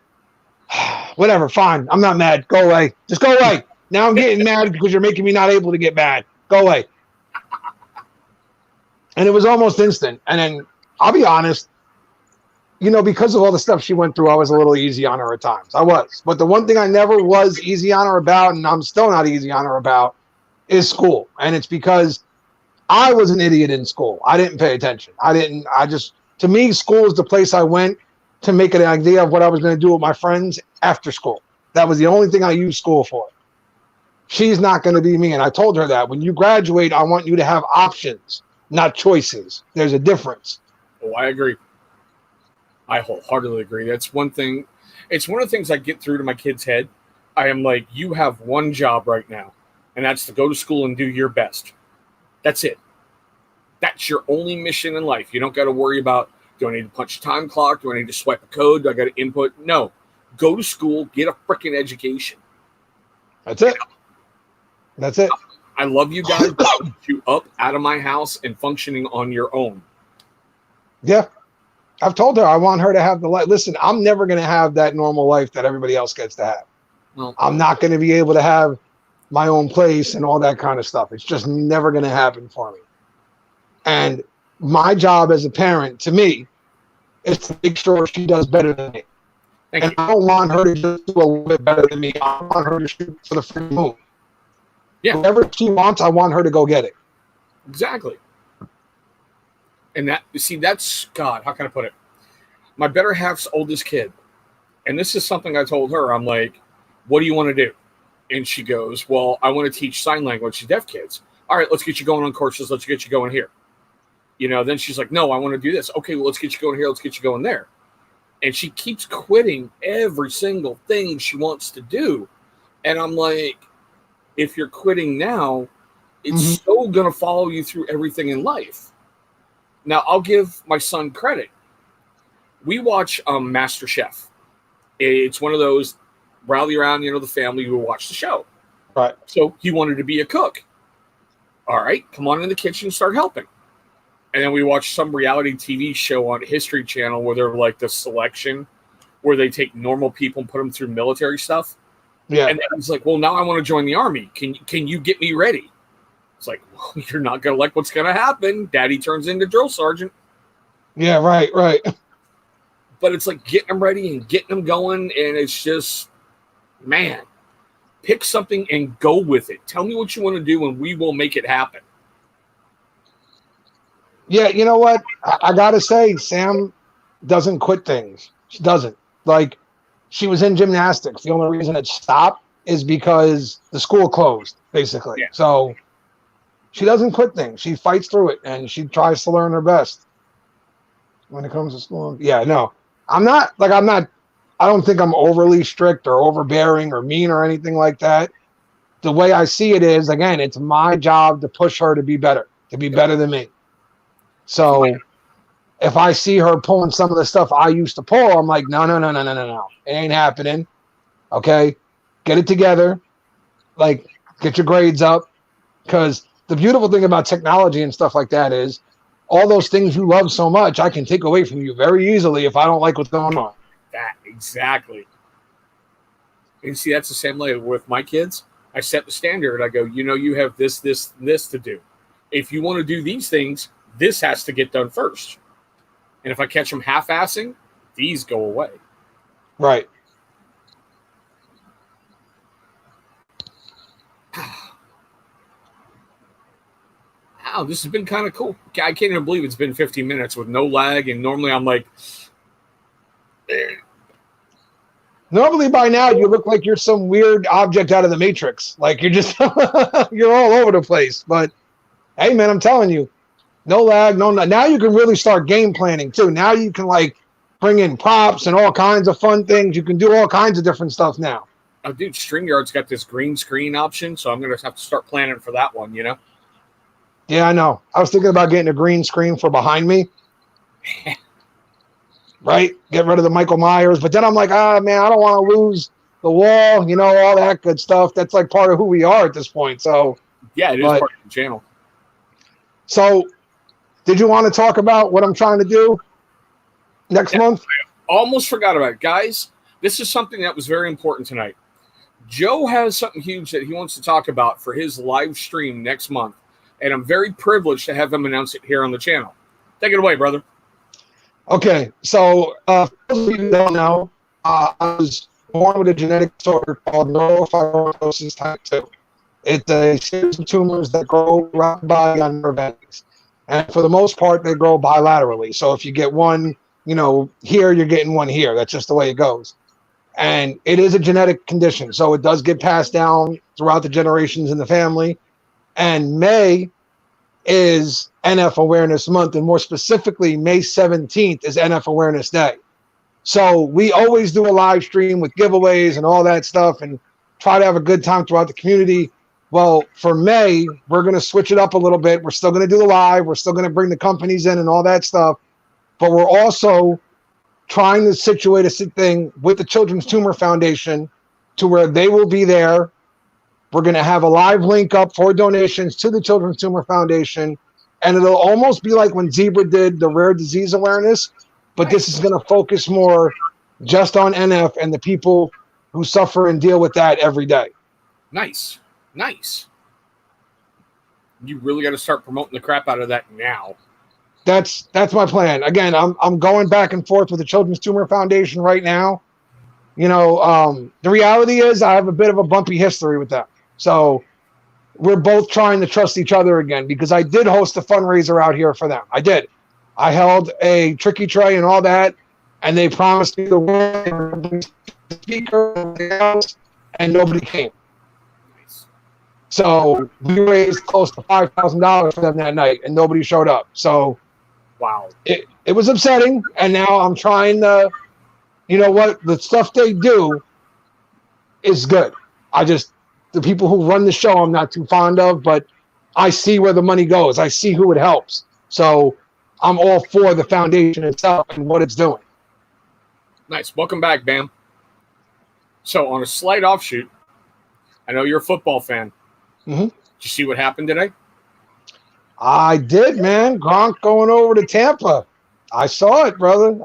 whatever, fine. I'm not mad. Go away. Just go away. Now I'm getting mad because you're making me not able to get mad. Go away. And it was almost instant. And then I'll be honest, you know, because of all the stuff she went through, I was a little easy on her at times. I was. But the one thing I never was easy on her about, and I'm still not easy on her about, is school. And it's because I was an idiot in school. I didn't pay attention. To me, school is the place I went to make an idea of what I was going to do with my friends after school. That was the only thing I used school for. She's not going to be me. And I told her that when you graduate, I want you to have options, not choices. There's a difference. Oh, I agree. I wholeheartedly agree. That's one thing. It's one of the things I get through to my kid's head. I am like, you have one job right now, and that's to go to school and do your best. That's it. That's your only mission in life. You don't got to worry about, do I need to punch a time clock? Do I need to swipe a code? Do I got to input? No. Go to school, get a freaking education. That's it. That's it. I love you guys, but I'll get you up out of my house and functioning on your own. Yeah. I've told her I want her to have the life. Listen, I'm never going to have that normal life that everybody else gets to have. Well, I'm not going to be able to have my own place and all that kind of stuff. It's just never going to happen for me. And my job as a parent, to me, is to make sure she does better than me. Thank you. I don't want her to just do a little bit better than me. I want her to shoot for the free moon. Yeah. Whatever she wants, I want her to go get it. Exactly. And that, you see, that's, God, how can I put it? My better half's oldest kid. And this is something I told her. I'm like, what do you want to do? And she goes, well, I want to teach sign language to deaf kids. All right, let's get you going on courses. Let's get you going here. You know, then she's like, no, I want to do this. Okay, well, let's get you going here. Let's get you going there. And she keeps quitting every single thing she wants to do. And I'm like, if you're quitting now, it's so going to follow you through everything in life. Now, I'll give my son credit. We watch Master Chef. It's one of those rally around, the family who watch the show. Right. So he wanted to be a cook. All right, come on in the kitchen and start helping. And then we watch some reality TV show on History Channel where they're like the selection, where they take normal people and put them through military stuff. Yeah. And then he's like, well, now I want to join the army. Can you get me ready? It's like, well, you're not going to like what's going to happen. Daddy turns into drill sergeant. Yeah, right. But it's like getting them ready and getting them going. And it's just, man, pick something and go with it. Tell me what you want to do and we will make it happen. Yeah, you know what? I got to say, Sam doesn't quit things. She doesn't. Like, she was in gymnastics. The only reason it stopped is because the school closed, basically. Yeah. So she doesn't quit things. She fights through it, and she tries to learn her best when it comes to school. Yeah, no. I don't think I'm overly strict or overbearing or mean or anything like that. The way I see it is, again, it's my job to push her to be better than me. So if I see her pulling some of the stuff I used to pull, I'm like, no. It ain't happening. Okay? Get it together. Like, get your grades up. Because the beautiful thing about technology and stuff like that is all those things you love so much, I can take away from you very easily if I don't like what's going on. That, exactly. And see, that's the same way with my kids. I set the standard. I go, you have this to do. If you want to do these things, This has to get done first. And if I catch them half-assing, these go away. Right. Wow, this has been kind of cool. I can't even believe it's been 15 minutes with no lag. And normally I'm like, Normally by now you look like you're some weird object out of the Matrix. Like you're just you're all over the place. But hey man, I'm telling you, no lag, now you can really start game planning too. Now you can like bring in props and all kinds of fun things. You can do all kinds of different stuff now. oh dude, StreamYard's got this green screen option, so I'm gonna have to start planning for that one, you know? Yeah, I know. I was thinking about getting a green screen for behind me. Right? Get rid of the Michael Myers. But then I'm like, man, I don't want to lose the wall, you know, all that good stuff. That's like part of who we are at this point. So Yeah, it is part of the channel. So did you want to talk about what I'm trying to do next month? I almost forgot about it. Guys, this is something that was very important tonight. Joe has something huge that he wants to talk about for his live stream next month. And I'm very privileged to have him announce it here on the channel. Take it away, brother. Okay, so for those of you who don't know, I was born with a genetic disorder called neurofibromatosis type 2. It's a series of tumors that grow around the body on nerve endings. And for the most part, they grow bilaterally. So if you get one, you know, here, you're getting one here. That's just the way it goes. And it is a genetic condition. So it does get passed down throughout the generations in the family. And May is NF Awareness Month, and more specifically, May 17th is NF Awareness Day. So we always do a live stream with giveaways and all that stuff and try to have a good time throughout the community. Well, for May, we're going to switch it up a little bit. We're still going to do the live. We're still going to bring the companies in and all that stuff. But we're also trying to situate a thing with the Children's Tumor Foundation to where they will be there. We're going to have a live link up for donations to the Children's Tumor Foundation. And it'll almost be like when Zebra did the rare disease awareness. But this is going to focus more just on NF and the people who suffer and deal with that every day. Nice. Nice. You really got to start promoting the crap out of that now. That's my plan. Again, I'm going back and forth with the Children's Tumor Foundation right now. You know, the reality is I have a bit of a bumpy history with them. So we're both trying to trust each other again, because I did host a fundraiser out here for them. I did. I held a tricky tray and all that, and they promised me the win, speaker, and nobody came. So we raised close to $5,000 for them that night, and nobody showed up. So wow, it was upsetting. And now I'm trying to, you know what, the stuff they do is good. The people who run the show I'm not too fond of, but I see where the money goes. I see who it helps. So I'm all for the foundation itself and what it's doing. Nice. Welcome back, Bam. So on a slight offshoot, I know you're a football fan. Mm-hmm. Did you see what happened today? I did, man. Gronk going over to Tampa. I saw it, brother.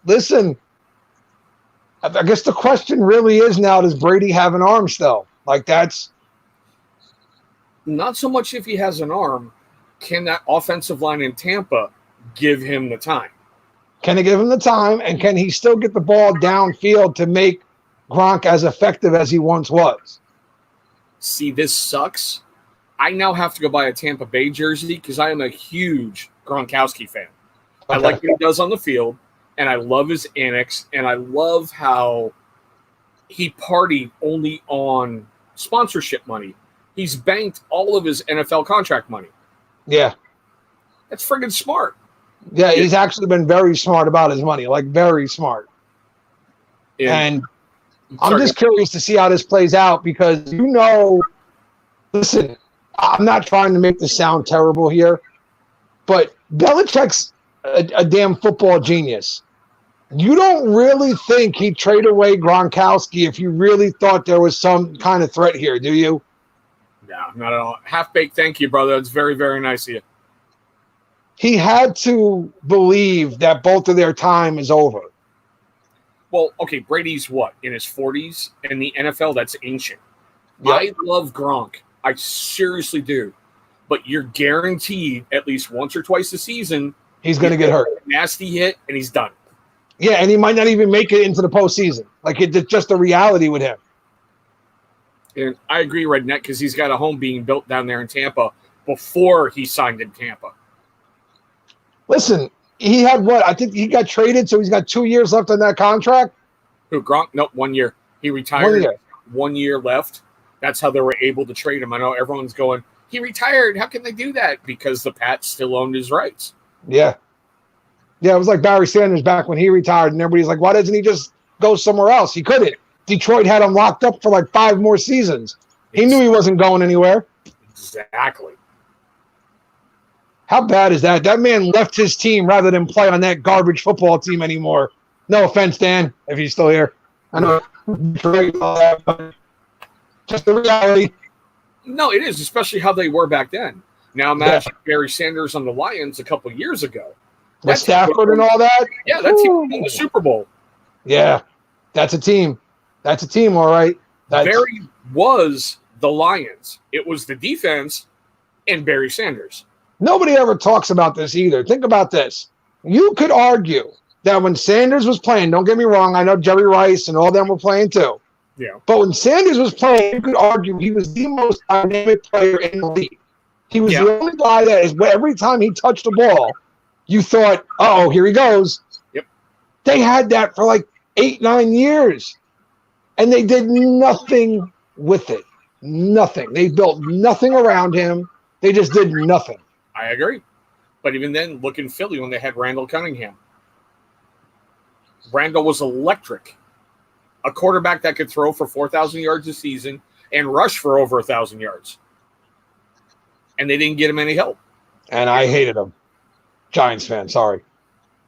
Listen, I guess the question really is now, does Brady have an arm still? Like, that's not so much if he has an arm. Can that offensive line in Tampa give him the time? Can he give him the time, and can he still get the ball downfield to make Gronk as effective as he once was? See, this sucks. I now have to go buy a Tampa Bay jersey because I am a huge Gronkowski fan. Okay. I like what he does on the field, and I love his annex, and I love how he partied only on sponsorship money. He's banked all of his NFL contract money. Yeah. That's friggin' smart. Yeah, he's actually been very smart about his money, like very smart. And I'm just curious to see how this plays out because, you know, listen, I'm not trying to make this sound terrible here, but Belichick's a damn football genius. You don't really think he'd trade away Gronkowski if you really thought there was some kind of threat here, do you? No, not at all. Half-baked, thank you, brother. That's very, very nice of you. He had to believe that both of their time is over. Well, okay, Brady's what, in his 40s? In the NFL, that's ancient. Yep. I love Gronk. I seriously do. but you're guaranteed at least once or twice a season he's going to get hurt. Nasty hit, and he's done. Yeah, and he might not even make it into the postseason. Like, it's just a reality with him. And I agree, Redneck, because he's got a home being built down there in Tampa before he signed in Tampa. Listen, he had what? I think he got traded, so he's got 2 years left on that contract. Who, Gronk? Nope, 1 year. He retired. 1 year left. That's how they were able to trade him. I know everyone's going, he retired. How can they do that? Because the Pats still owned his rights. Yeah. Yeah, it was like Barry Sanders back when he retired, and everybody's like, why doesn't he just go somewhere else? He couldn't. Detroit had him locked up for like 5 more seasons. He knew he wasn't going anywhere. Exactly. How bad is that? That man left his team rather than play on that garbage football team anymore. No offense, Dan, if he's still here. I know. But just the reality. No, it is, especially how they were back then. Now imagine Barry Sanders on the Lions a couple years ago. With Stafford and all that? Yeah, that team won the Super Bowl. Yeah, that's a team. That's a team, all right. Barry was the Lions. It was the defense and Barry Sanders. Nobody ever talks about this either. Think about this. You could argue that when Sanders was playing, don't get me wrong, I know Jerry Rice and all them were playing too. Yeah. But when Sanders was playing, you could argue he was the most dynamic player in the league. He was the only guy that is every time he touched the ball, you thought, oh, here he goes. Yep. They had that for like 8-9 years. And they did nothing with it. Nothing. They built nothing around him. They just did nothing. I agree. But even then, look in Philly when they had Randall Cunningham. Randall was electric. A quarterback that could throw for 4,000 yards a season and rush for over 1,000 yards. And they didn't get him any help. And I hated him. Giants fan, sorry.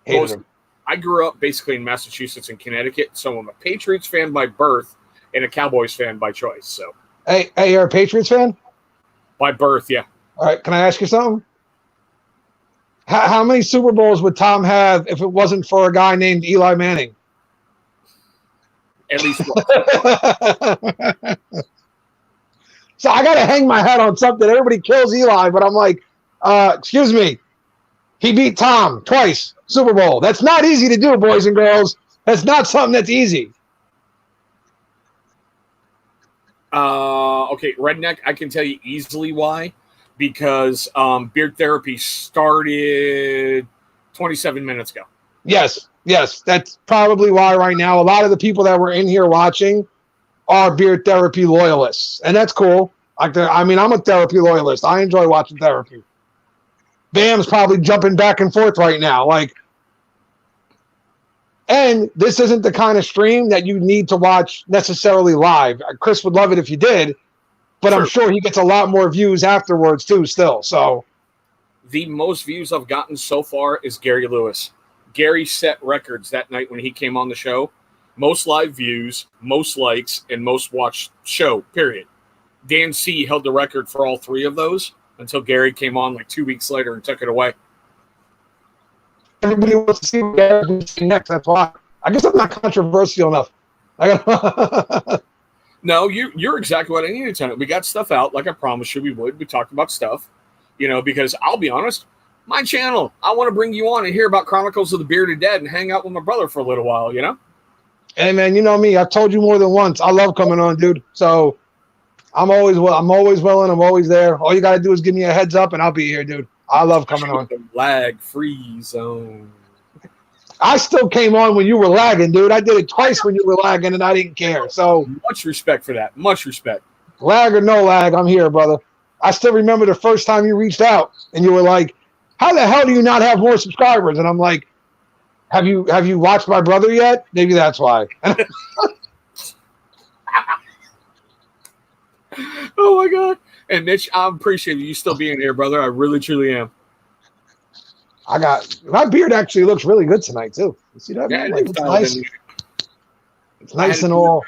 Hated him. I grew up basically in Massachusetts and Connecticut, so I'm a Patriots fan by birth and a Cowboys fan by choice. So, hey, you're a Patriots fan? By birth, yeah. All right, can I ask you something? How many Super Bowls would Tom have if it wasn't for a guy named Eli Manning? At least one. So I got to hang my hat on something. Everybody kills Eli, but I'm like, excuse me. He beat Tom twice, Super Bowl. That's not easy to do, boys and girls. That's not something that's easy. Okay, Redneck, I can tell you easily why. Because beard therapy started 27 minutes ago. Yes. That's probably why right now a lot of the people that were in here watching are beard therapy loyalists. And that's cool. I mean, I'm a therapy loyalist. I enjoy watching therapy. Bam's probably jumping back and forth right now. And this isn't the kind of stream that you need to watch necessarily live. Chris would love it if you did. But sure. I'm sure he gets a lot more views afterwards, too, still. So, the most views I've gotten so far is Gary Lewis. Gary set records that night when he came on the show. Most live views, most likes, and most watched show, period. Dan C. held the record for all 3 of those until Gary came on like 2 weeks later and took it away. Everybody wants to see what Gary's going to see next. That's why. I guess I'm not controversial enough. No, you're exactly what I needed tonight. We got stuff out like I promised you we would. We talked about stuff, because I'll be honest, my channel, I want to bring you on and hear about Chronicles of the Bearded Dead and hang out with my brother for a little while, Hey, man, you know me. I've told you more than once. I love coming on, dude. So I'm always willing. I'm always there. All you got to do is give me a heads up and I'll be here, dude. I love coming on. Lag-free zone. I still came on when you were lagging, dude. I did it twice when you were lagging, and I didn't care. So much respect for that. Much respect. Lag or no lag, I'm here, brother. I still remember the first time you reached out, and you were like, "How the hell do you not have more subscribers?" And I'm like, "Have you watched my brother yet? Maybe that's why." Oh my god! And Mitch, I appreciate you still being here, brother. I really, truly am. My beard actually looks really good tonight too. You see that? Yeah, it's nice. It's nice and all.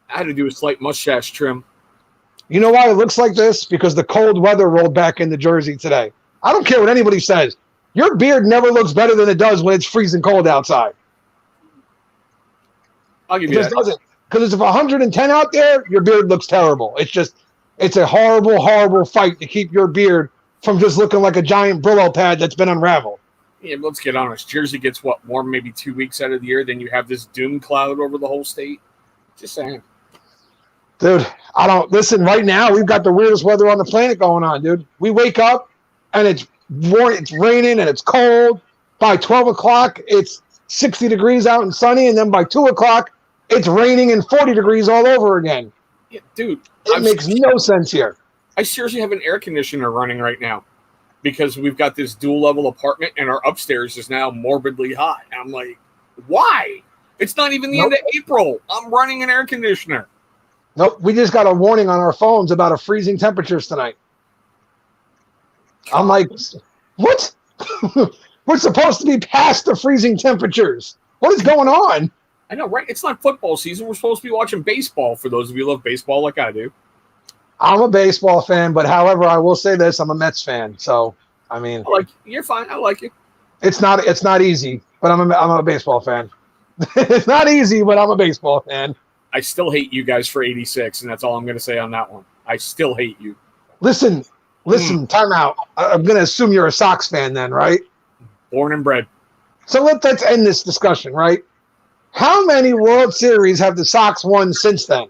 I had to do a slight mustache trim. You know why it looks like this? Because the cold weather rolled back into Jersey today. I don't care what anybody says. Your beard never looks better than it does when it's freezing cold outside. I'll give you that. It just doesn't. Because it's 110 out there, your beard looks terrible. It's a horrible, horrible fight to keep your beard from just looking like a giant Brillo pad that's been unraveled. Yeah, but let's get honest. Jersey gets what, warm maybe 2 weeks out of the year. Then you have this doom cloud over the whole state. Just saying. Dude, I don't listen. Right now, we've got the weirdest weather on the planet going on, dude. We wake up and it's raining and it's cold. By 12 o'clock, it's 60 degrees out and sunny, and then by 2 o'clock, it's raining and 40 degrees all over again. Yeah, dude, it makes no sense here. I seriously have an air conditioner running right now because we've got this dual level apartment and our upstairs is now morbidly hot. And I'm like, why? It's not even the end of April. I'm running an air conditioner. Nope, we just got a warning on our phones about a freezing temperatures tonight. I'm like, what? We're supposed to be past the freezing temperatures. What is going on? I know, right? It's not football season. We're supposed to be watching baseball for those of you who love baseball like I do. I'm a baseball fan, but however, I will say this, I'm a Mets fan. So, I mean, you're fine. I like you. It's not easy, but I'm a baseball fan. It's not easy, but I'm a baseball fan. I still hate you guys for 86, and that's all I'm going to say on that one. I still hate you. Listen, time out. I'm going to assume you're a Sox fan then, right? Born and bred. So let's end this discussion, right? How many World Series have the Sox won since then?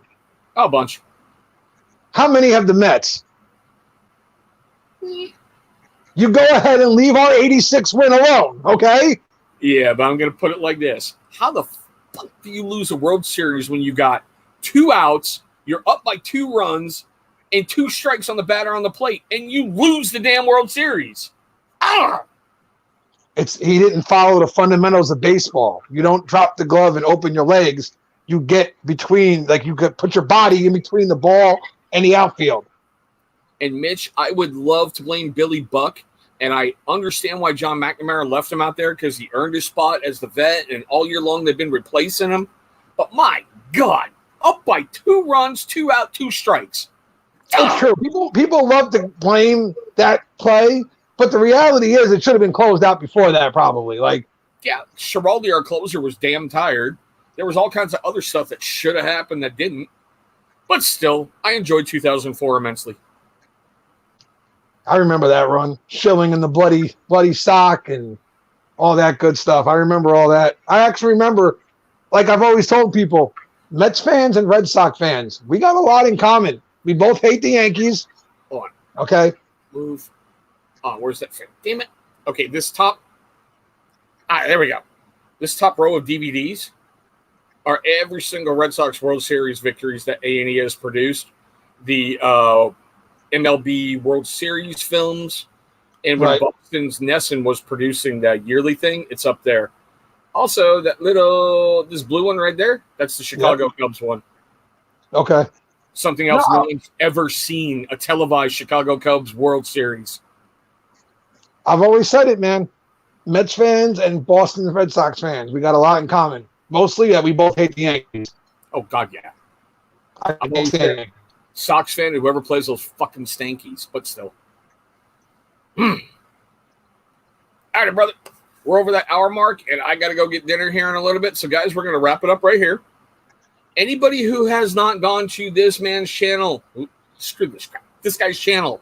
Oh, a bunch. How many have the Mets? You go ahead and leave our 86 win alone, okay? Yeah, but I'm going to put it like this. How the fuck do you lose a World Series when you got 2 outs, you're up by 2 runs, and 2 strikes on the batter on the plate, and you lose the damn World Series? Ah! He didn't follow the fundamentals of baseball. You don't drop the glove and open your legs. You get between, you could put your body in between the ball and the outfield. And Mitch, I would love to blame Billy Buck, and I understand why John McNamara left him out there because he earned his spot as the vet, and all year long they've been replacing him. But my God, up by 2 runs, 2 out, 2 strikes. It's true. People love to blame that play, but the reality is it should have been closed out before that, probably. Yeah, Schiraldi, our closer, was damn tired. There was all kinds of other stuff that should have happened that didn't. But still, I enjoyed 2004 immensely. I remember that run. Schilling in the bloody sock and all that good stuff. I remember all that. I actually remember, like I've always told people, Mets fans and Red Sox fans, we got a lot in common. We both hate the Yankees. Hold on. Okay. Move. Oh, where's that thing? Damn it. Okay, this top. There we go. This top row of DVDs are every single Red Sox World Series victories that A&E has produced. The MLB World Series films. And when Boston's Nesson was producing that yearly thing, it's up there. Also, this blue one right there, that's the Chicago Cubs one. Okay. Something else no one's ever seen, a televised Chicago Cubs World Series. I've always said it, man. Mets fans and Boston Red Sox fans, we got a lot in common. Mostly that we both hate the Yankees. Oh, God, yeah. I'm a Sox fan, whoever plays those fucking stankies, but still. All right, brother. We're over that hour mark, and I got to go get dinner here in a little bit. So, guys, we're going to wrap it up right here. Anybody who has not gone to this man's channel, screw this crap, this guy's channel,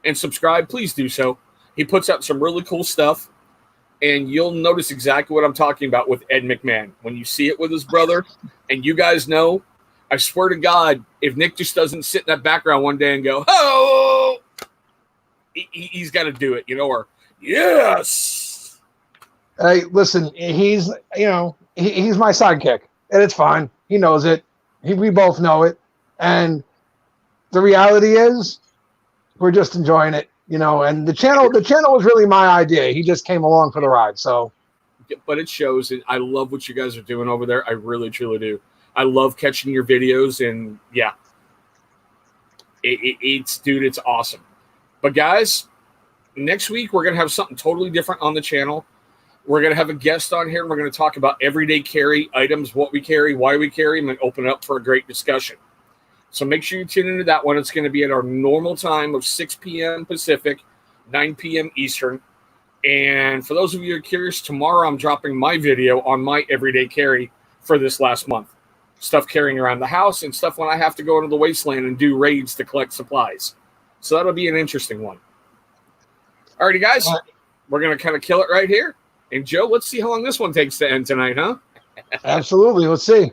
and subscribe, please do so. He puts out some really cool stuff, and you'll notice exactly what I'm talking about with Ed McMahon. When you see it with his brother, and you guys know, I swear to God, if Nick just doesn't sit in that background one day and go, oh, he's got to do it, or yes. Hey, listen, he's my sidekick, and it's fine. He knows it. We both know it. And the reality is we're just enjoying it, and the channel was really my idea. He just came along for the ride. So, but it shows, and I love what you guys are doing over there. I really, truly do. I love catching your videos, and yeah, it's awesome. But guys, next week we're going to have something totally different on the channel. We're going to have a guest on here, and we're going to talk about everyday carry items, what we carry, why we carry them, and open it up for a great discussion. So make sure you tune into that one. It's going to be at our normal time of 6 p.m. Pacific, 9 p.m. Eastern. And for those of you who are curious, tomorrow I'm dropping my video on my everyday carry for this last month. Stuff carrying around the house and stuff when I have to go into the wasteland and do raids to collect supplies. So that'll be an interesting one. Alrighty, guys. All right. We're going to kind of kill it right here. And Joe, let's see how long this one takes to end tonight, huh? Absolutely. Let's see.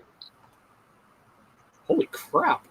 Holy crap.